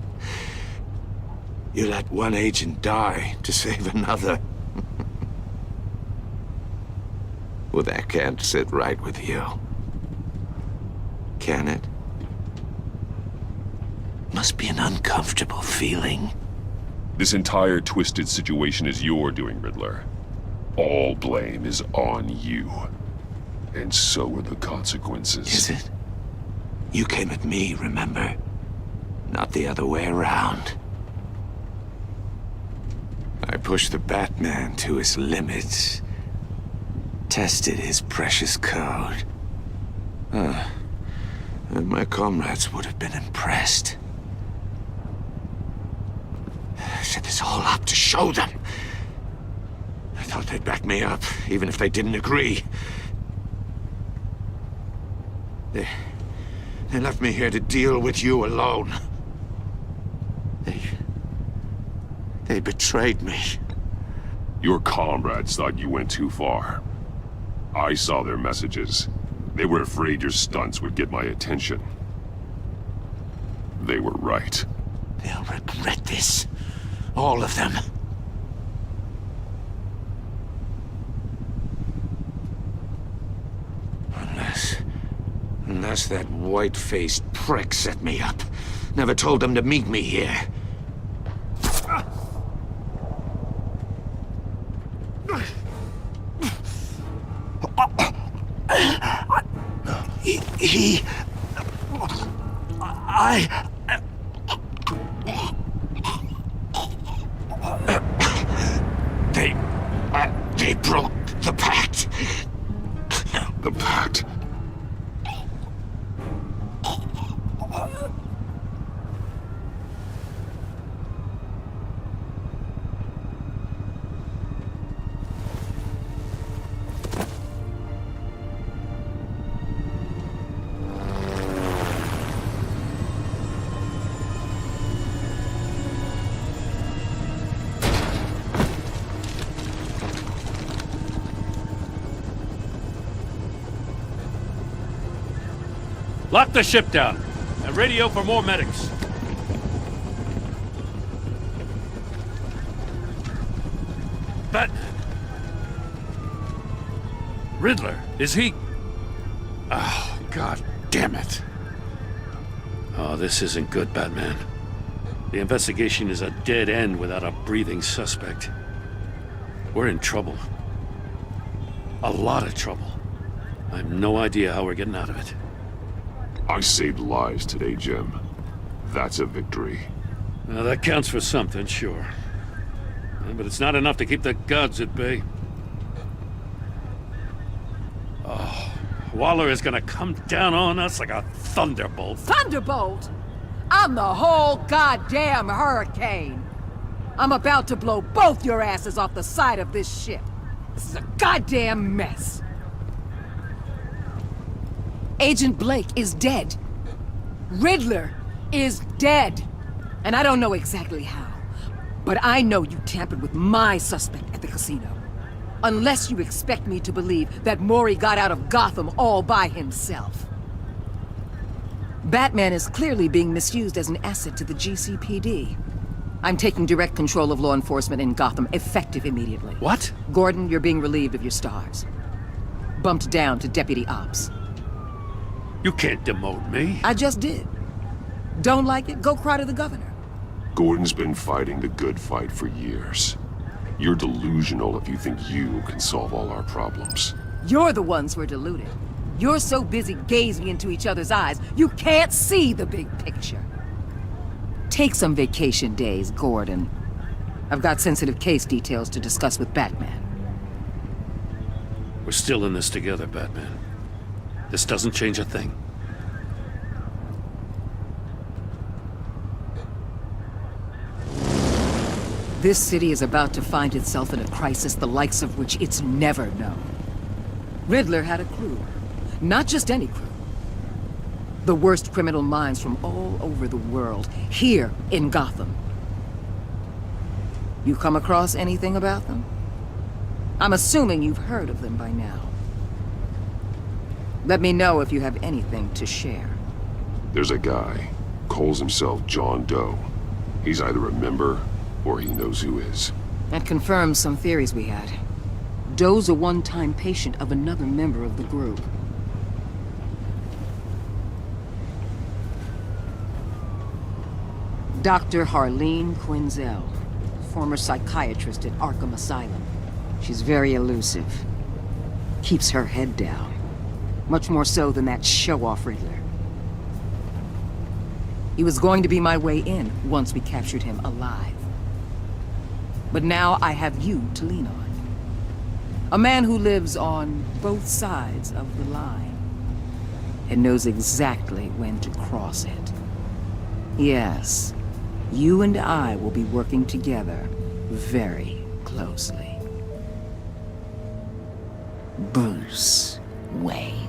You let one agent die to save another. Well, that can't sit right with you. Can it? Must be an uncomfortable feeling. This entire twisted situation is your doing, Riddler. All blame is on you. And so are the consequences. Is it? You came at me, remember? Not the other way around. I pushed the Batman to his limits. tested his precious code. And my comrades would have been impressed. I set this all up to show them. I thought they'd back me up, even if they didn't agree. They left me here to deal with you alone. They betrayed me. Your comrades thought you went too far. I saw their messages. They were afraid your stunts would get my attention. They were right. They'll regret this. All of them. Unless that white-faced prick set me up. Never told them to meet me here. They broke the pact. The pact? Lock the ship down, and radio for more medics. Batman. Riddler, is he... Oh, God damn it. Oh, this isn't good, Batman. The investigation is a dead end without a breathing suspect. We're in trouble. A lot of trouble. I have no idea how we're getting out of it. I saved lives today, Jim. That's a victory. Now, that counts for something, sure. But it's not enough to keep the gods at bay. Oh, Waller is gonna come down on us like a thunderbolt. Thunderbolt? I'm the whole goddamn hurricane. I'm about to blow both your asses off the side of this ship. This is a goddamn mess. Agent Blake is dead. Riddler is dead. And I don't know exactly how, but I know you tampered with my suspect at the casino. Unless you expect me to believe that Mori got out of Gotham all by himself. Batman is clearly being misused as an asset to the GCPD. I'm taking direct control of law enforcement in Gotham, effective immediately. What? Gordon, you're being relieved of your stars. Bumped down to Deputy Ops. You can't demote me. I just did. Don't like it? Go cry to the governor. Gordon's been fighting the good fight for years. You're delusional if you think you can solve all our problems. You're the ones who are deluded. You're so busy gazing into each other's eyes, you can't see the big picture. Take some vacation days, Gordon. I've got sensitive case details to discuss with Batman. We're still in this together, Batman. This doesn't change a thing. This city is about to find itself in a crisis the likes of which it's never known. Riddler had a crew. Not just any crew. The worst criminal minds from all over the world, here in Gotham. You come across anything about them? I'm assuming you've heard of them by now. Let me know if you have anything to share. There's a guy, calls himself John Doe. He's either a member, or he knows who is. That confirms some theories we had. Doe's a one-time patient of another member of the group. Dr. Harleen Quinzel, former psychiatrist at Arkham Asylum. She's very elusive. Keeps her head down. Much more so than that show-off Riddler. He was going to be my way in once we captured him alive. But now I have you to lean on. A man who lives on both sides of the line and knows exactly when to cross it. Yes, you and I will be working together very closely. Bruce Wayne.